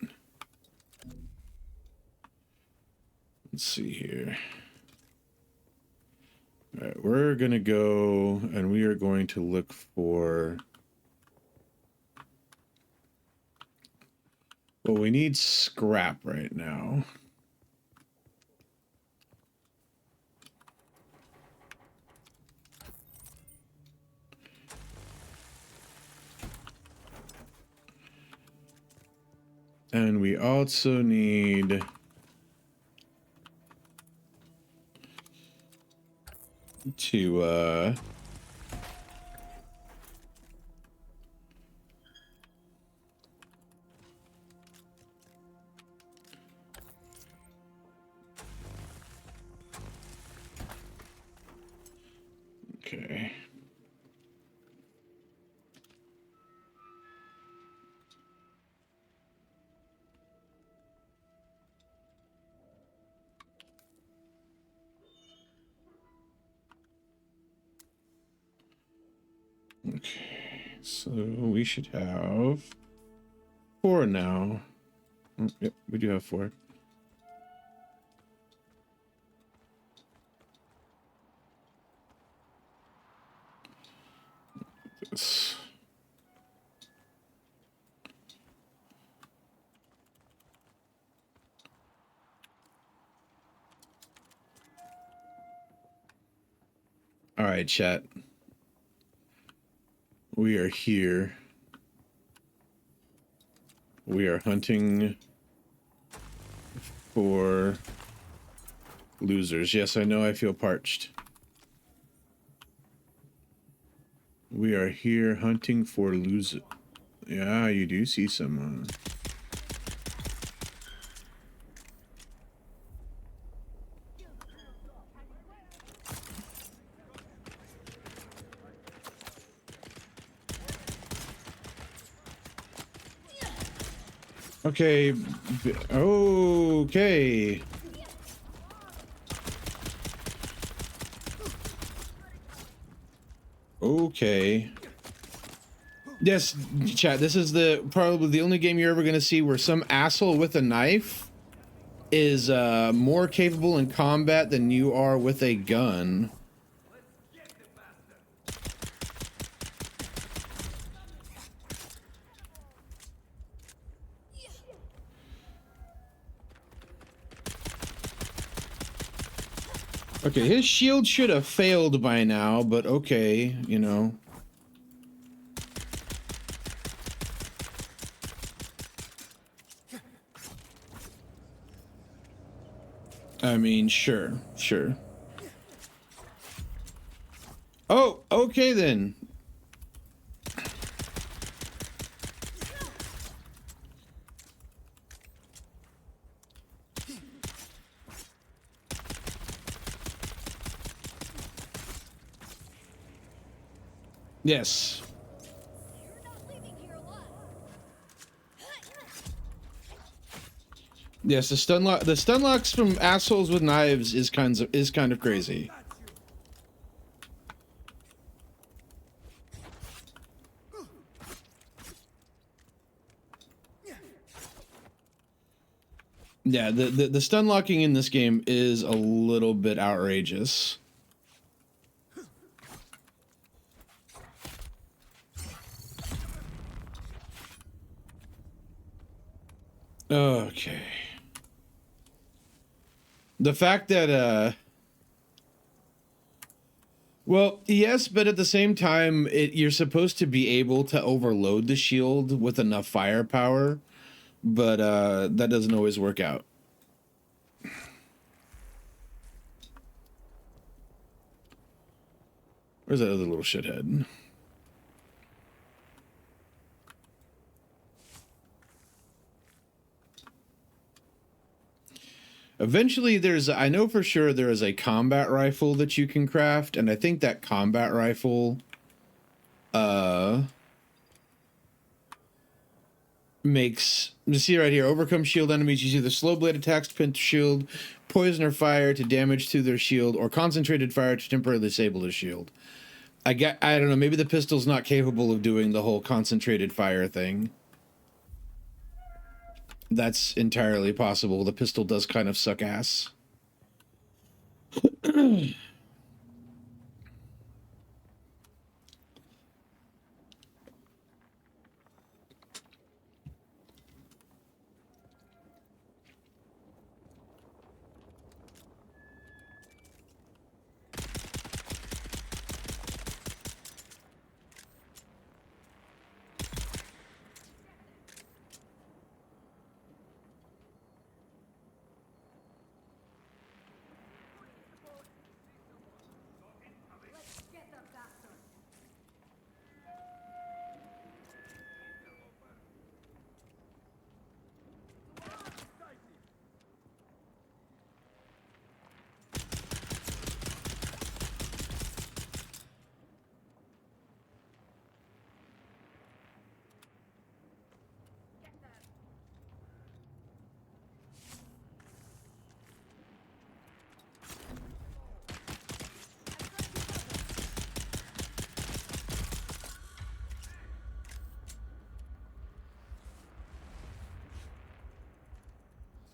let's see here. All right, we're gonna go and we are going to look for. Well, we need scrap right now. And we also need to okay. Okay, so we should have 4 now. Oh, yep, we do have 4. This. All right, chat. We are here. We are hunting for losers. Yes, I know I feel parched. We are here hunting for losers. Yeah, you do see some. Okay. Okay. Okay. Yes, chat, this is probably the only game you're ever going to see where some asshole with a knife is more capable in combat than you are with a gun. Okay, his shield should have failed by now, but okay, you know. I mean, sure. Oh, okay then. Yes. Yes, the stun locks from assholes with knives is kind of crazy. Yeah, the stun locking in this game is a little bit outrageous. Okay. The fact that well, yes, but at the same time, you're supposed to be able to overload the shield with enough firepower, but that doesn't always work out. Where's that other little shithead? Eventually, I know for sure there is a combat rifle that you can craft, and I think that combat rifle, makes, you see right here, overcome shield enemies, use either slow blade attacks to pinch shield, poison or fire to damage to their shield, or concentrated fire to temporarily disable the shield. I don't know, maybe the pistol's not capable of doing the whole concentrated fire thing. That's entirely possible. The pistol does kind of suck ass.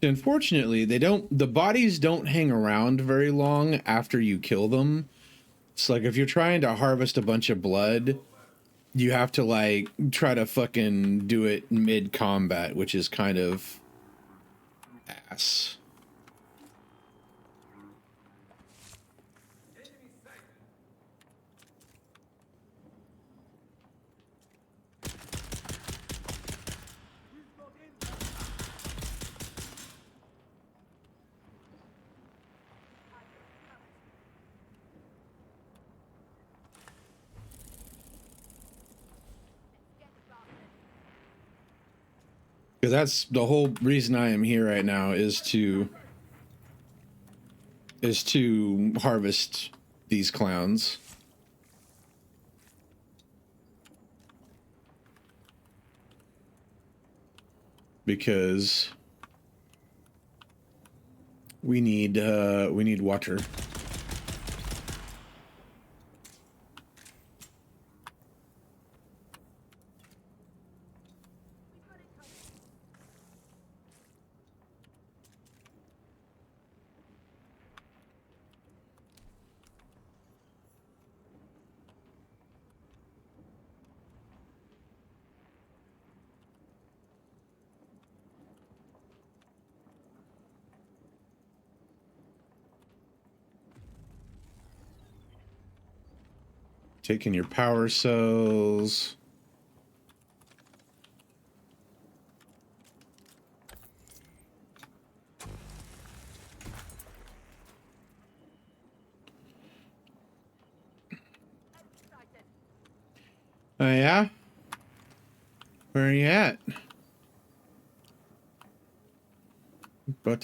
Unfortunately, the bodies don't hang around very long after you kill them. It's like if you're trying to harvest a bunch of blood, you have to like try to fucking do it mid-combat, which is kind of ass. Because that's the whole reason I am here right now, is to harvest these clowns. Because we need water. Taking your power cells. Oh yeah? Where are you at? About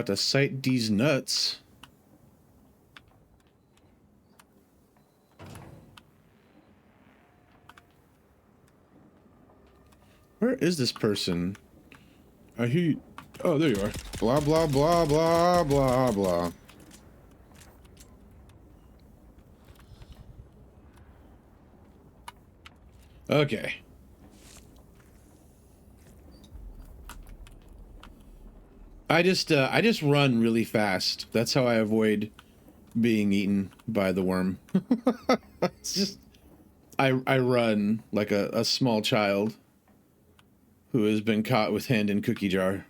to sight these nuts. Where is this person? I hear. Oh, there you are. Blah blah blah blah blah blah. Okay. I just run really fast. That's how I avoid being eaten by the worm. It's just I run like a small child who has been caught with hand in cookie jar.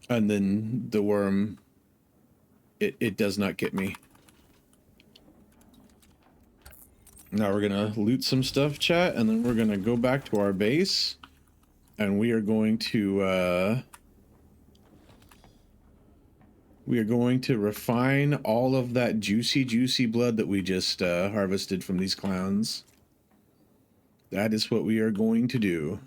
And then the worm, it does not get me. Now we're gonna loot some stuff, chat, and then we're gonna go back to our base, and we are going to We are going to refine all of that juicy blood that we just harvested from these clowns. That is what we are going to do.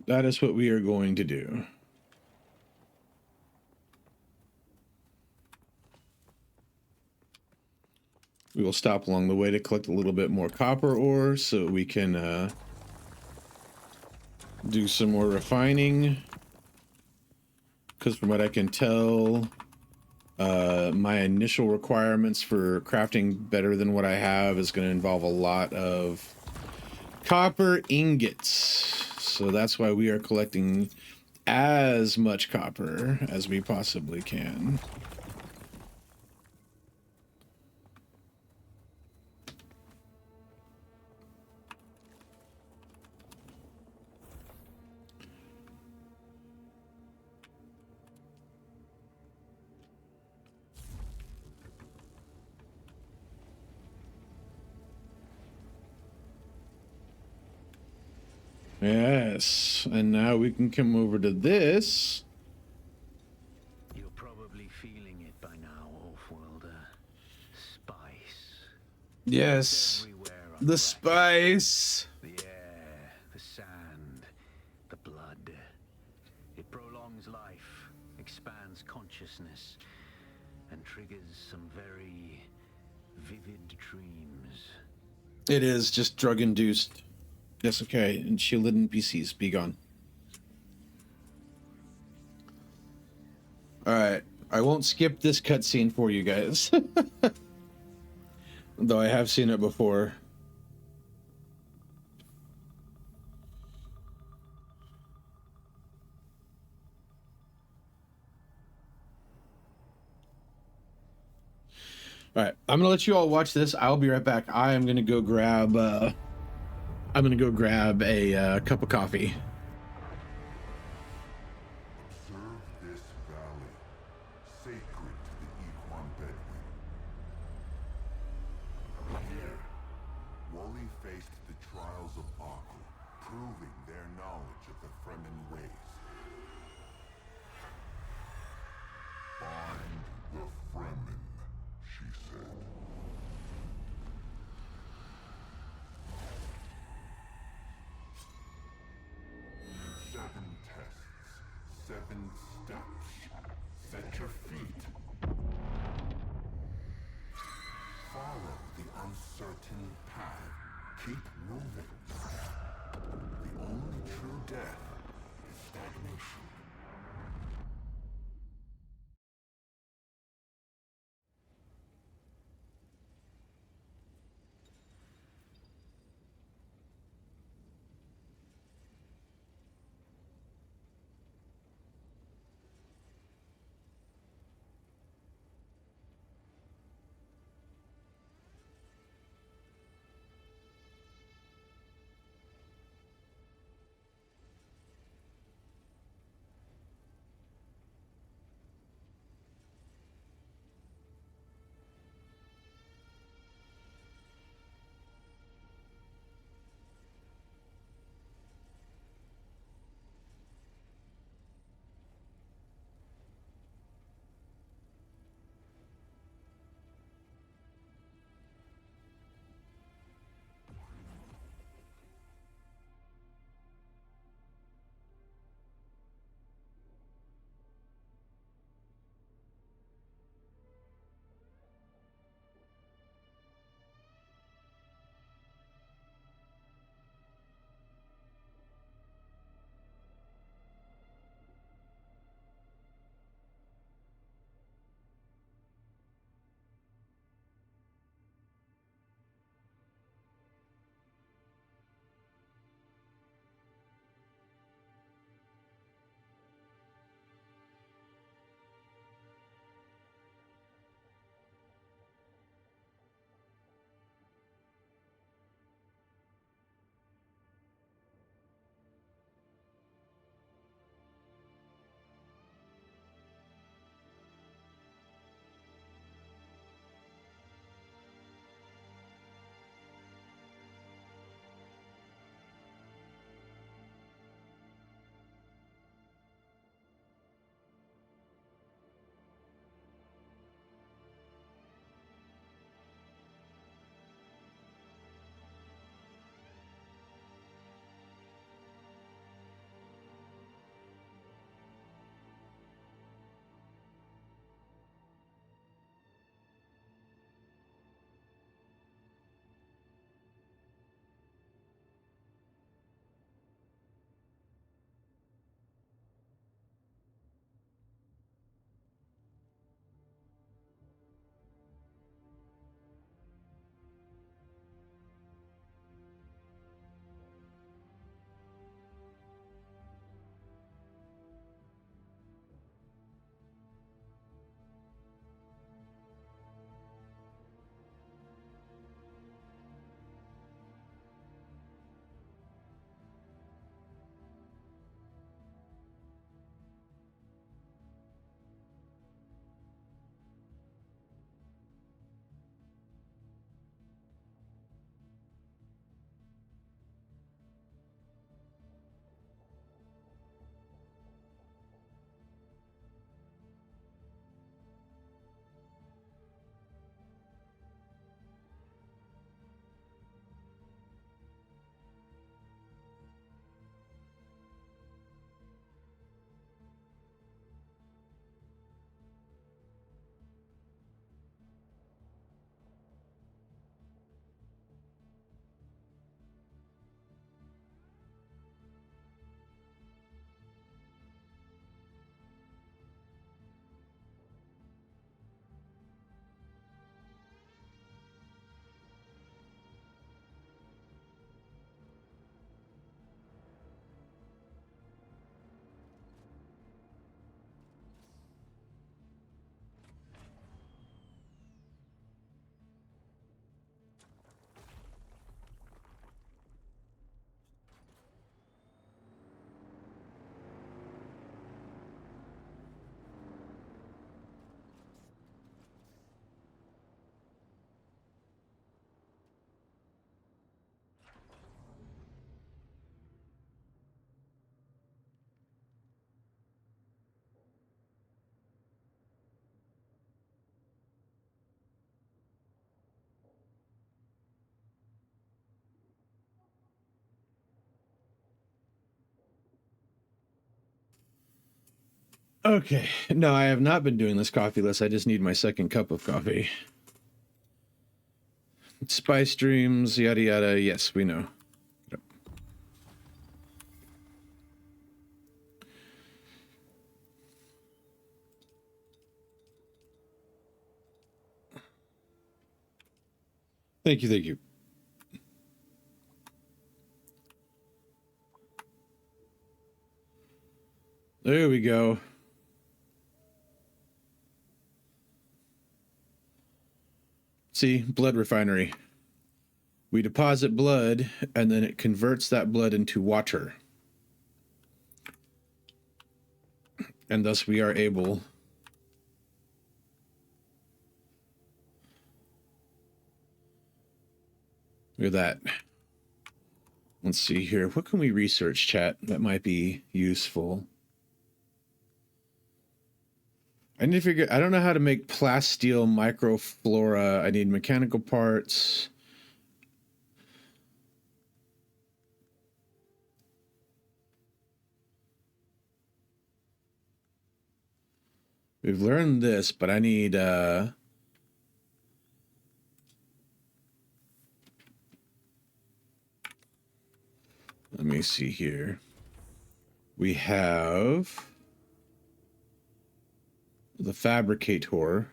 That is what we are going to do. We will stop along the way to collect a little bit more copper ore so we can do some more refining. Because from what I can tell, my initial requirements for crafting better than what I have is going to involve a lot of copper ingots. So that's why we are collecting as much copper as we possibly can. Yes, and now we can come over to this. You're probably feeling it by now, Off-worlder. Spice. Yes, the spice. The air, the sand, the blood. It prolongs life, expands consciousness, and triggers some very vivid dreams. It is just drug-induced. Yes, okay, and shielded NPCs, be gone. Alright, I won't skip this cutscene for you guys. Though I have seen it before. Alright, I'm gonna let you all watch this. I'll be right back. I am gonna go grab a cup of coffee. Observe this valley, sacred to the Equan Bedouin. Here, Wally faced the trials of Aku, proving their knowledge of the Fremen ways. Find the Fremen, she said. Seven tests, 7 steps. Set your feet. Follow the uncertain path. Keep moving. The only true death is stagnation. Okay. No, I have not been doing this coffeeless. I just need my second cup of coffee. Spice dreams, yada yada. Yes, we know. Yep. Thank you, thank you. There we go. See, blood refinery. We deposit blood, and then it converts that blood into water. And thus we are able... Look at that. Let's see here. What can we research, chat? That might be useful. I need to figure... I don't know how to make plasteel microflora. I need mechanical parts. We've learned this, but I need... Let me see here. We have... the fabricator.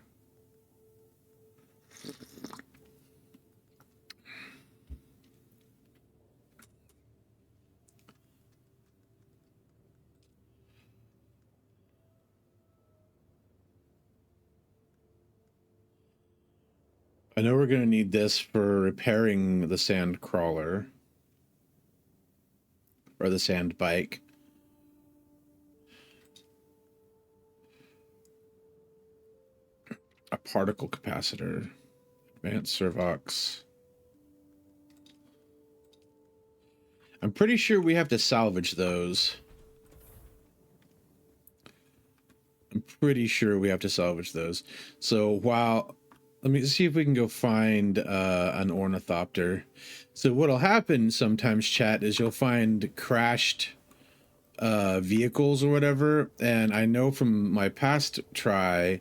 I know we're going to need this for repairing the sand crawler. Or the sand bike. A particle capacitor. Advanced Servox. I'm pretty sure we have to salvage those. I'm pretty sure we have to salvage those. So while... Let me see if we can go find an ornithopter. So what'll happen sometimes, chat, is you'll find crashed vehicles or whatever. And I know from my past try...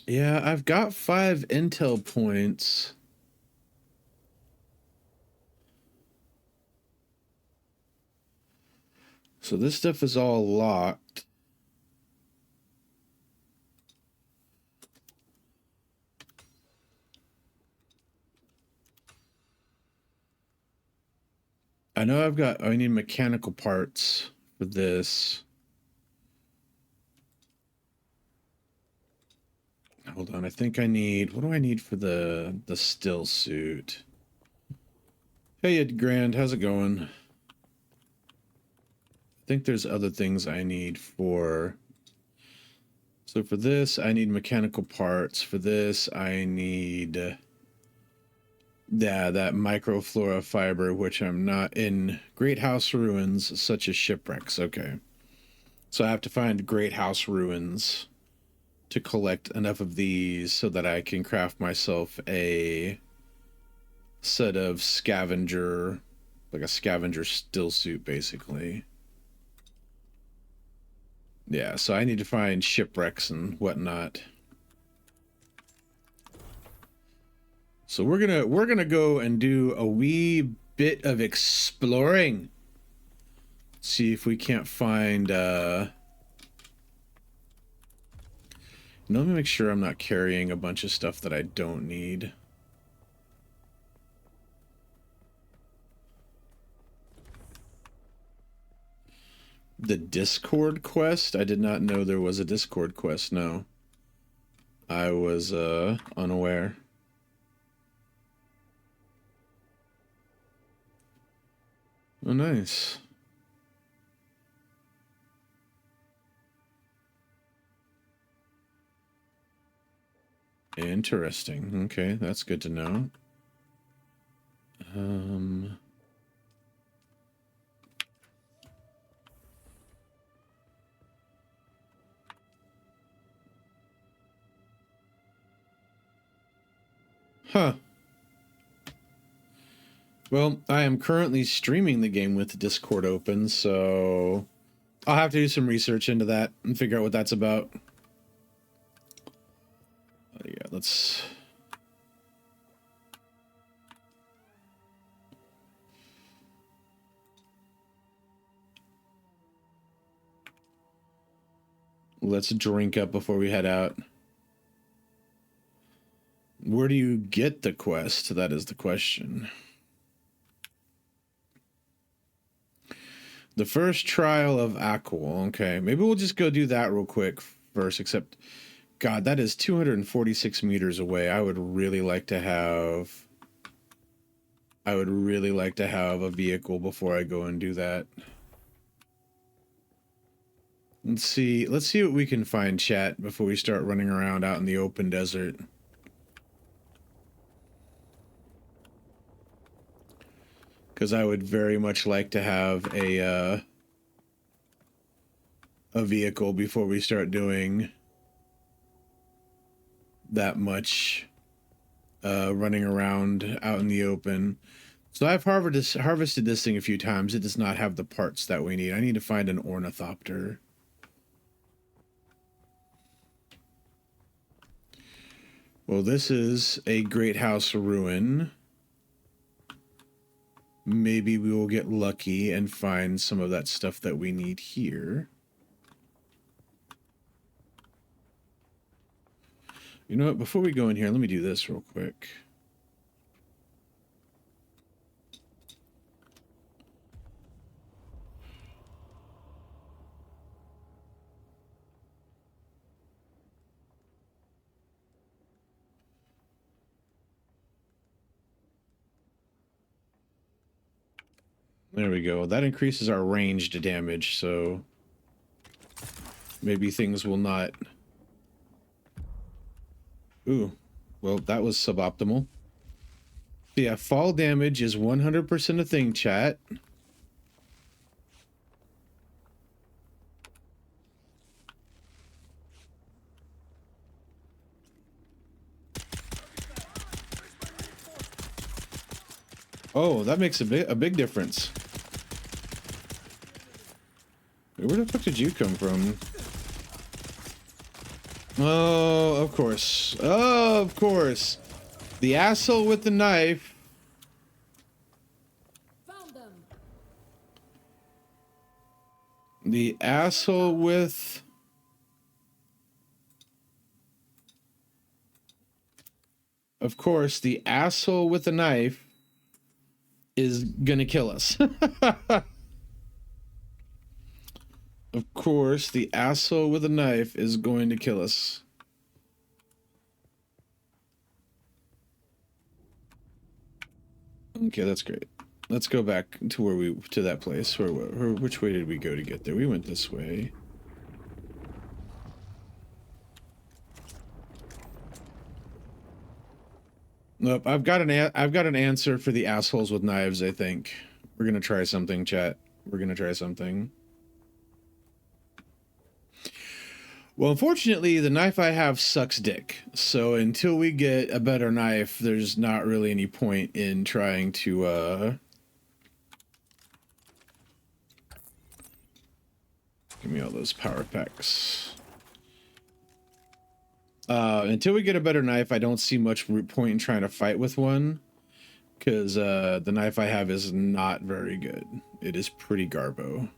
yeah, I've got 5 intel points. So this stuff is all locked. I know I need mechanical parts for this. Hold on, I think I need... What do I need for the still suit? Hey, Ed Grand, how's it going? I think there's other things I need for... So for this, I need mechanical parts. For this, I need... yeah, that microflora fiber, which I'm not in. Great house ruins, such as shipwrecks. Okay. So I have to find great house ruins to collect enough of these so that I can craft myself a set of scavenger, like a scavenger still suit, basically. Yeah, so I need to find shipwrecks and whatnot. So we're gonna go and do a wee bit of exploring. See if we can't find let me make sure I'm not carrying a bunch of stuff that I don't need. The Discord quest? I did not know there was a Discord quest, no. I was unaware. Oh, nice. Interesting. Okay, that's good to know. Huh. Well, I am currently streaming the game with Discord open, so... I'll have to do some research into that and figure out what that's about. Yeah, let's... Let's drink up before we head out. Where do you get the quest? That is the question. The first trial of Aquil. Okay, maybe we'll just go do that real quick first, except, God, that is 246 meters away. I would really like to have a vehicle before I go and do that. Let's see what we can find, chat, before we start running around out in the open desert. Because I would very much like to have a vehicle before we start doing that much running around out in the open. So I've harvested this thing a few times. It does not have the parts that we need. I need to find an ornithopter. Well, this is a great house ruin. Maybe we will get lucky and find some of that stuff that we need here. You know what? Before we go in here, let me do this real quick. There we go. That increases our ranged damage, so maybe things will not... Ooh, well, that was suboptimal. Yeah, fall damage is 100% a thing, chat. Oh, that makes a big difference. Where the fuck did you come from? Oh, of course. Oh, of course. The asshole with the knife. Found them. The asshole with... Of course, the asshole with the knife is gonna kill us. Of course, the asshole with a knife is going to kill us. Okay, that's great. Let's go back to that place. Which way did we go to get there? We went this way. Nope, I've got an answer for the assholes with knives, I think. We're gonna try something, chat. We're gonna try something. Well, unfortunately, the knife I have sucks dick. So until we get a better knife, there's not really any point in trying to, give me all those power packs. Until we get a better knife, I don't see much point in trying to fight with one. Because, the knife I have is not very good. It is pretty garbo.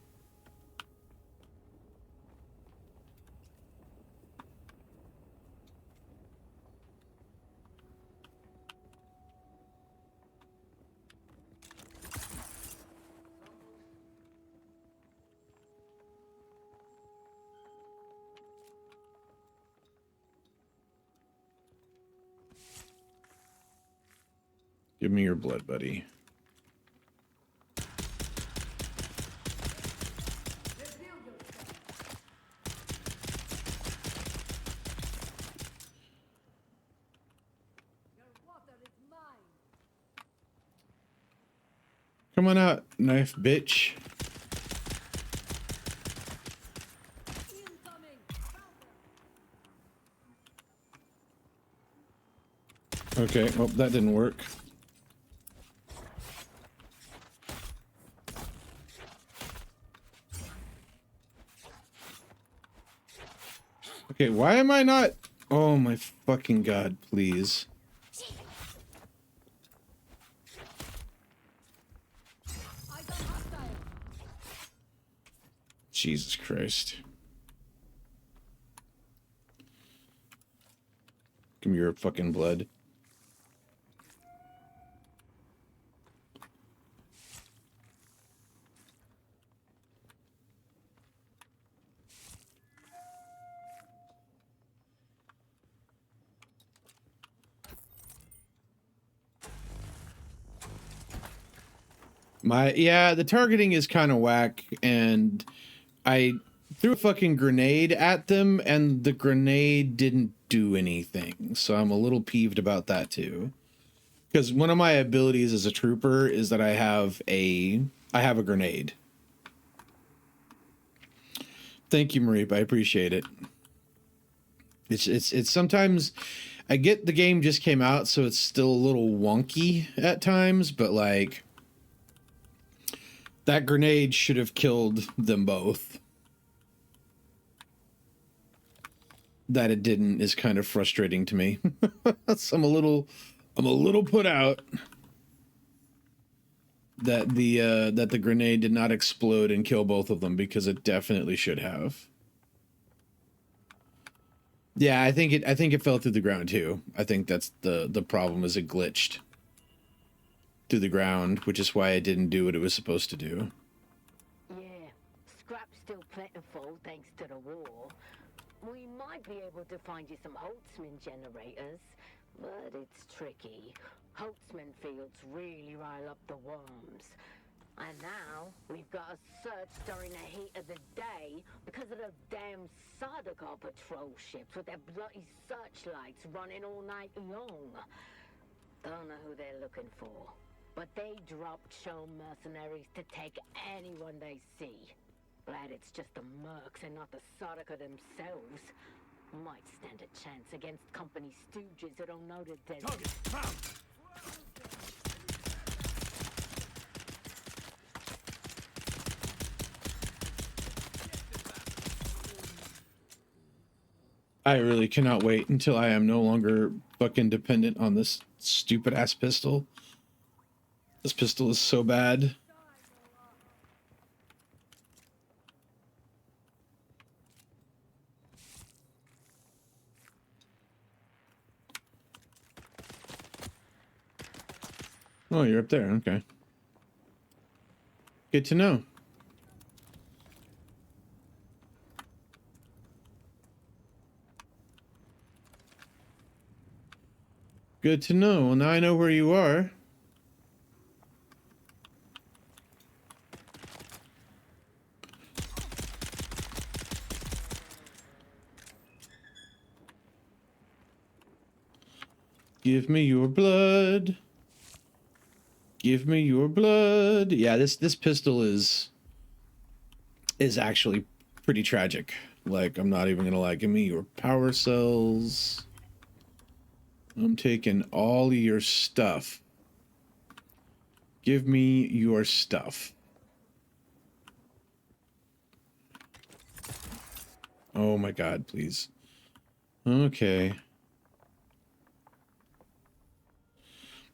Give me your blood, buddy. Come on out, knife bitch. Okay, well, that didn't work. Okay, why am I not? Oh my fucking god, please. Jesus Christ. Give me your fucking blood. Yeah, the targeting is kind of whack, and I threw a fucking grenade at them, and the grenade didn't do anything. So I'm a little peeved about that too. Because one of my abilities as a trooper is that I have a grenade. Thank you, Mareep. I appreciate it. It's sometimes I get the game just came out, so it's still a little wonky at times, but like that grenade should have killed them both. That it didn't is kind of frustrating to me. So I'm a little put out that the grenade did not explode and kill both of them, because it definitely should have. Yeah, I think it fell through the ground too. I think that's the problem, is it glitched through the ground, which is why it didn't do what it was supposed to do. Yeah, scrap's still plentiful thanks to the war. We might be able to find you some Holtzman generators, but it's tricky. Holtzman fields really rile up the worms. And now we've got to search during the heat of the day because of those damn Sardaukar patrol ships with their bloody searchlights running all night long. Don't know who they're looking for, but they dropped show mercenaries to take anyone they see. Glad it's just the mercs and not the Sardaukar themselves. Might stand a chance against company stooges who don't know the dead. Target found. I really cannot wait until I am no longer fucking dependent on this stupid ass pistol. This pistol is so bad. Oh, you're up there. Okay. Good to know. Good to know. Well, now I know where you are. Give me your blood. Give me your blood. Yeah, this pistol is actually pretty tragic. Like, I'm not even gonna lie. Give me your power cells. I'm taking all of your stuff. Give me your stuff. Oh my god, please. Okay.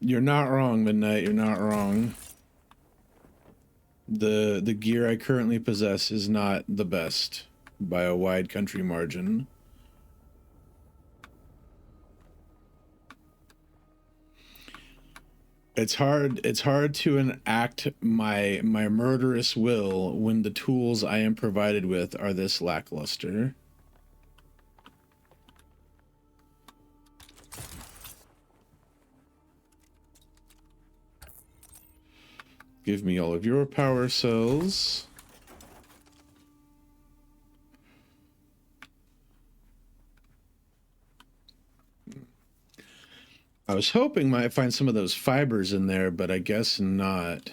You're not wrong, Midnight. You're not wrong. The gear I currently possess is not the best by a wide country margin. It's hard to enact my murderous will when the tools I am provided with are this lackluster. Give me all of your power cells. I was hoping I might find some of those fibers in there, but I guess not.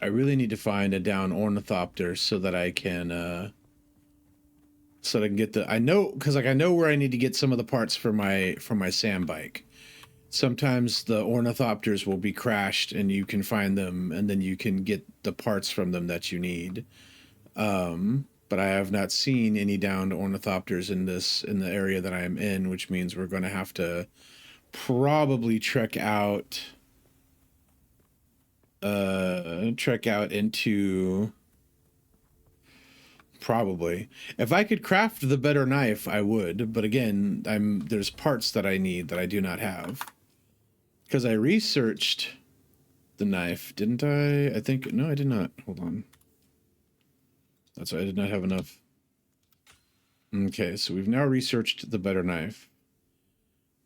I really need to find a down ornithopter so that I can get the, I know, because like I know where I need to get some of the parts for my sand bike. Sometimes the ornithopters will be crashed and you can find them and then you can get the parts from them that you need. but I have not seen any downed ornithopters in the area that I am in, which means we're going to have to probably trek out into probably. If I could craft the better knife, I would, but again, there's parts that I need that I do not have. Because I researched the knife, didn't I? I think no, I did not. Hold on. That's why I did not have enough. Okay, so we've now researched the better knife.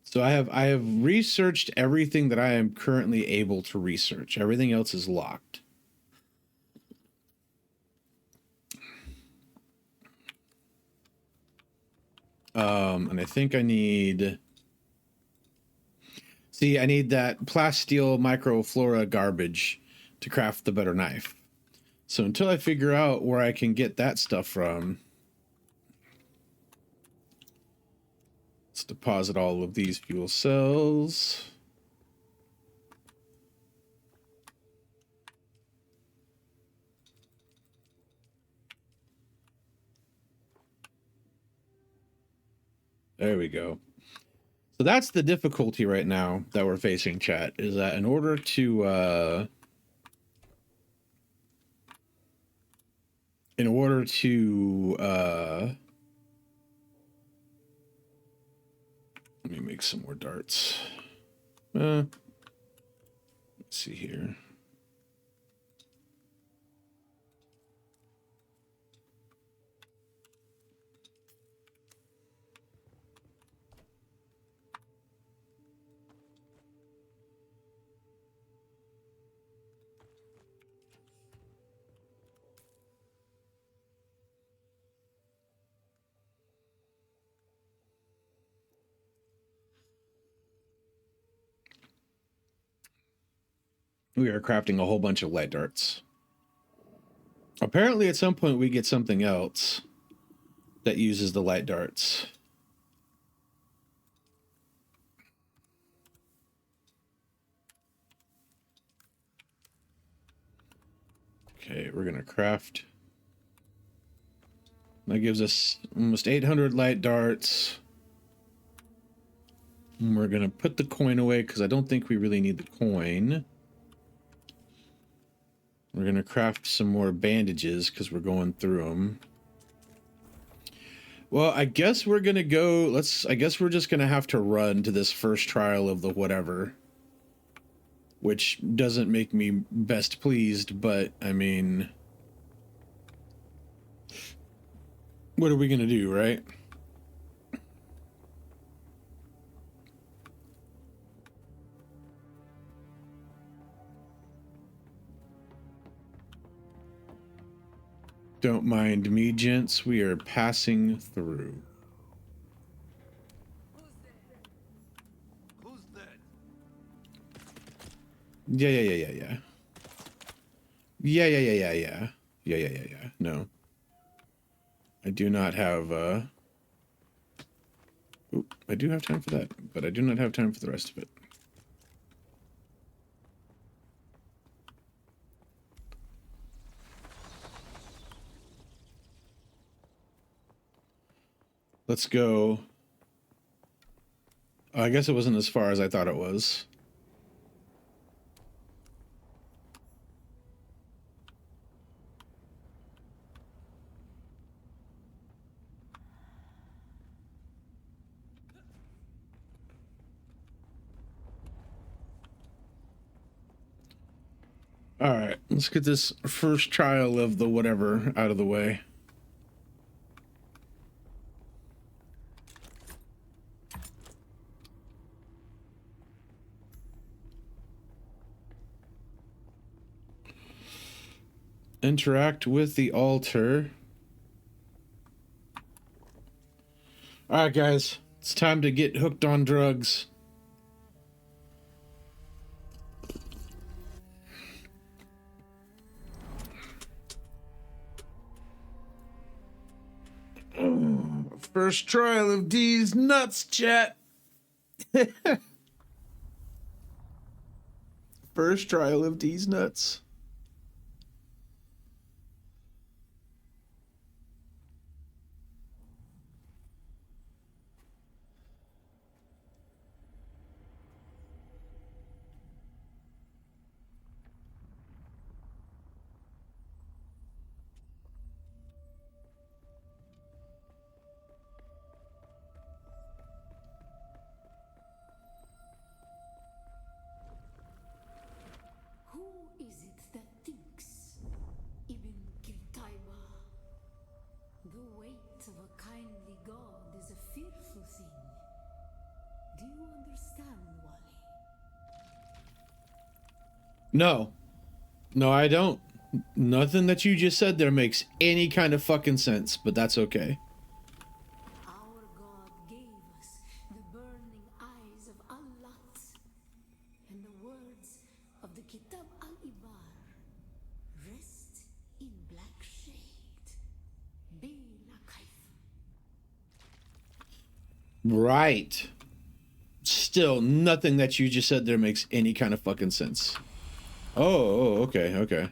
So I have researched everything that I am currently able to research. Everything else is locked. And I think I need... See, I need that plasteel microflora garbage to craft the better knife. So until I figure out where I can get that stuff from, let's deposit all of these fuel cells. There we go. So that's the difficulty right now that we're facing, chat, is that in order to let me make some more darts. Let's see here. We are crafting a whole bunch of light darts. Apparently at some point we get something else that uses the light darts. Okay, we're gonna craft. That gives us almost 800 light darts. And we're gonna put the coin away because I don't think we really need the coin. We're going to craft some more bandages because we're going through them. Well, I guess we're going to go... I guess we're just going to have to run to this first trial of the whatever. Which doesn't make me best pleased, but, I mean... What are we going to do, right? Don't mind me, gents. We are passing through. Who's that? Yeah. Yeah. No. I do not have, Oop, I do have time for that, but I do not have time for the rest of it. Let's go. I guess it wasn't as far as I thought it was. All right, let's get this first trial of the whatever out of the way. Interact with the altar. All right, guys, it's time to get hooked on drugs. First trial of D's nuts, chat. First trial of D's nuts. of a kindly god is a fearful thing. Do you understand, Wally? No. No, I don't. Nothing that you just said there makes any kind of fucking sense, but that's okay. Our god gave us the burning eyes of Al-Lat and the words of the Kitab al-Ibar. Rest in black shade. Be Lakaif. Right. Still, nothing that you just said there makes any kind of fucking sense. Oh, okay, okay.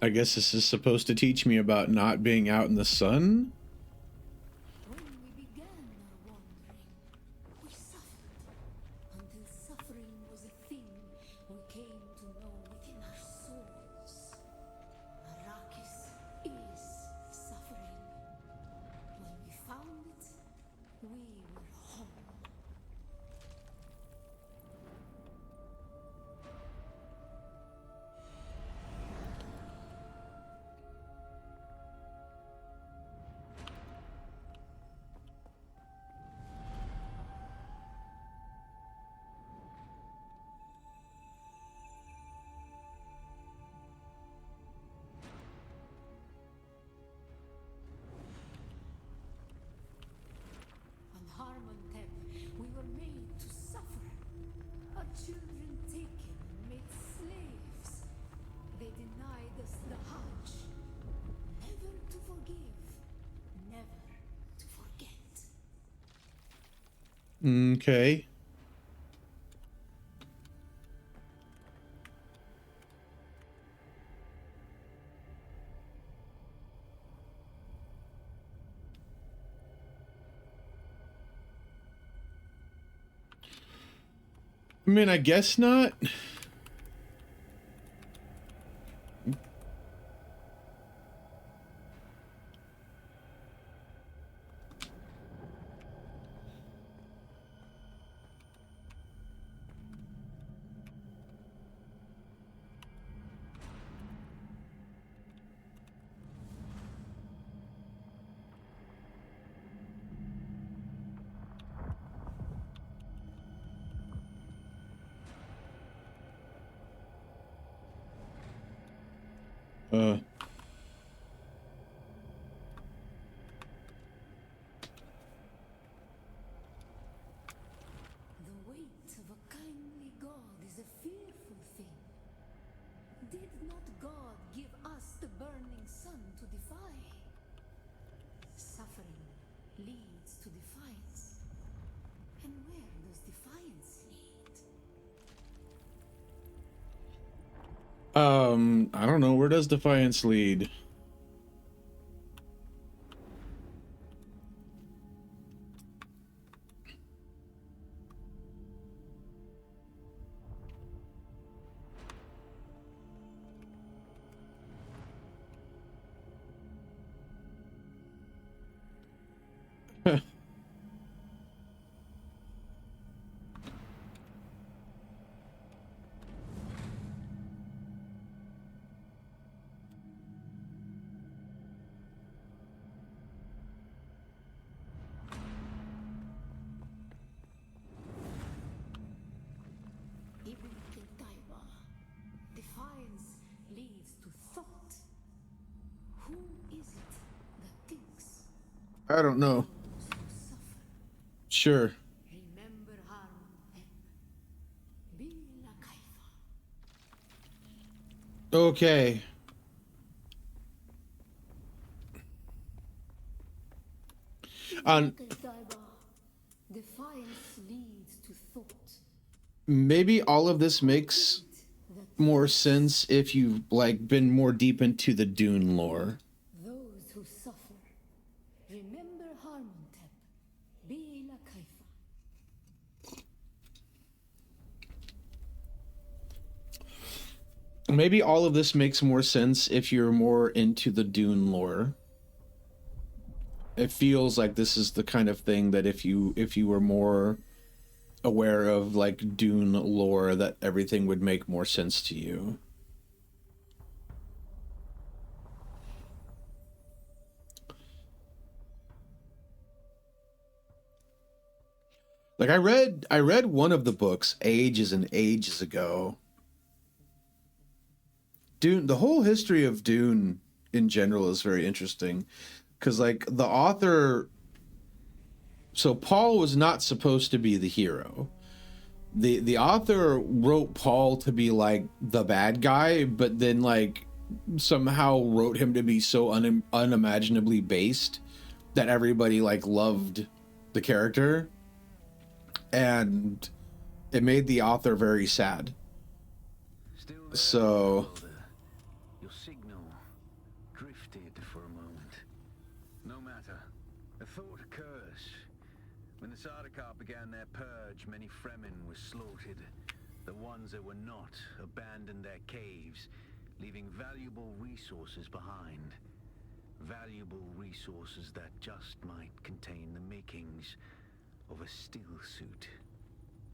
I guess this is supposed to teach me about not being out in the sun? When we began our wandering, we suffered until suffering was a thing we came to know within our souls. Arrakis is suffering. When we found it, we were home. On Harmontep, we were made to suffer. Our children taken and made slaves. They denied us the Hajj. Never to forgive, never to forget. Okay. I mean, I guess not. The weight of a kindly God is a fearful thing. Did not God give us the burning sun to defy? Suffering leads to defiance. And where does defiance lead? I don't know. Where does Defiance lead? Ibn Qutayba. Defiance leads to thought. Who is it that thinks? I don't know. Those who suffer. Sure. Remember Harmontep. Be Lakaifa. Okay. On Defiance leads to thought. maybe all of this makes more sense if you've like been more deep into the Dune lore. Those who suffer, remember Harmontep, Bila Kaifa. Maybe all of this makes more sense if you're more into the Dune lore. It feels like this is the kind of thing that if you were more aware of like Dune lore, that everything would make more sense to you. Like I read one of the books ages and ages ago. Dune, the whole history of Dune in general is very interesting, because like the author, so Paul was not supposed to be the hero. The author wrote Paul to be like the bad guy, but then like somehow wrote him to be so unimaginably based that everybody like loved the character, and it made the author very sad. So Your signal drifted for a moment. No matter. A thought occurs. When the Sardaukar began their purge, many Fremen were slaughtered. The ones that were not abandoned their caves, leaving valuable resources behind. Valuable resources that just might contain the makings of a steel suit.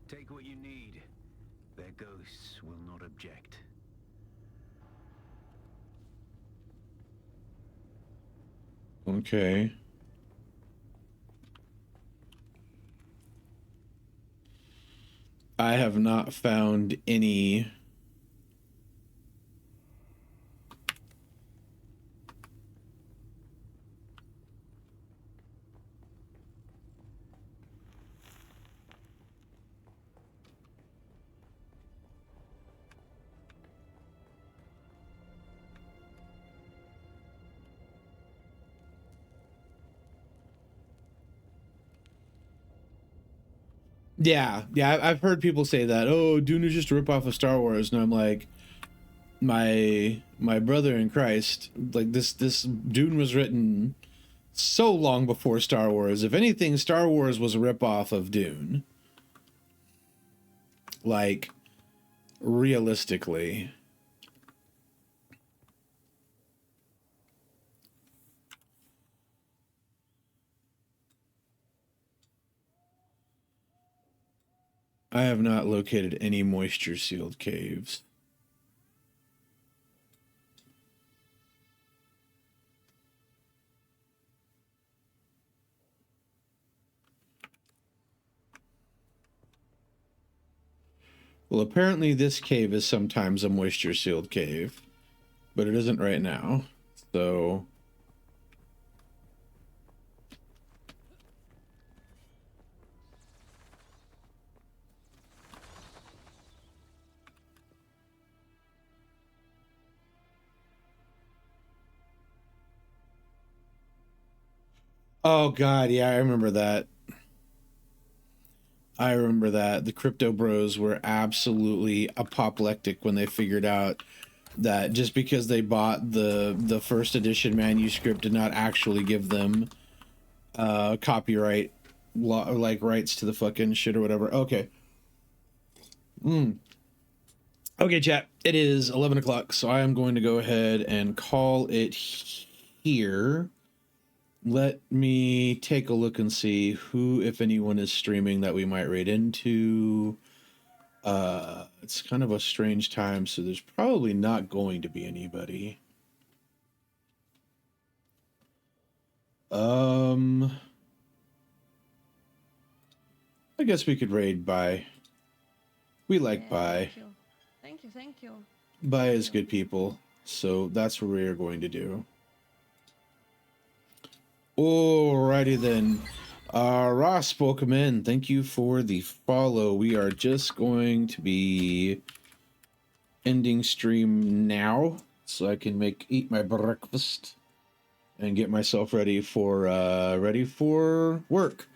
Take what you need. Their ghosts will not object. okay. I have not found any Yeah, I've heard people say that. Oh, Dune is just a ripoff of Star Wars, and I'm like, my brother in Christ, like this Dune was written so long before Star Wars. If anything, Star Wars was a ripoff of Dune. Like, realistically. I have not located any moisture sealed caves. Well, apparently this cave is sometimes a moisture sealed cave, but it isn't right now. So oh god, yeah, I remember that. I remember that. The crypto bros were absolutely apoplectic when they figured out that just because they bought the first edition manuscript did not actually give them copyright like rights to the fucking shit or whatever. Okay. Okay, chat. It is 11 o'clock, so I am going to go ahead and call it here. Let me take a look and see who, if anyone, is streaming that we might raid into. It's kind of a strange time, so there's probably not going to be anybody. I guess we could raid by. We like by. Thank you. By is good people, so that's what we're going to do. Alrighty then. Ross, welcome in. Thank you for the follow. We are just going to be ending stream now so I can eat my breakfast. and get myself ready for work.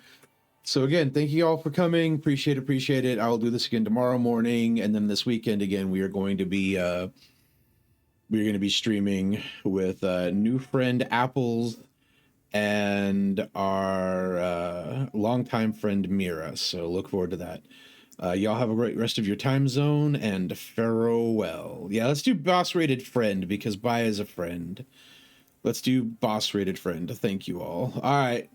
So again, thank you all for coming. Appreciate it. I'll do this again tomorrow morning, and then this weekend again we are going to be streaming with new friend Apples and our longtime friend Mira. So look forward to that. Y'all have a great rest of your time zone, and farewell. Yeah, let's do boss rated friend because Baya is a friend. Let's do boss rated friend. Thank you all. All right.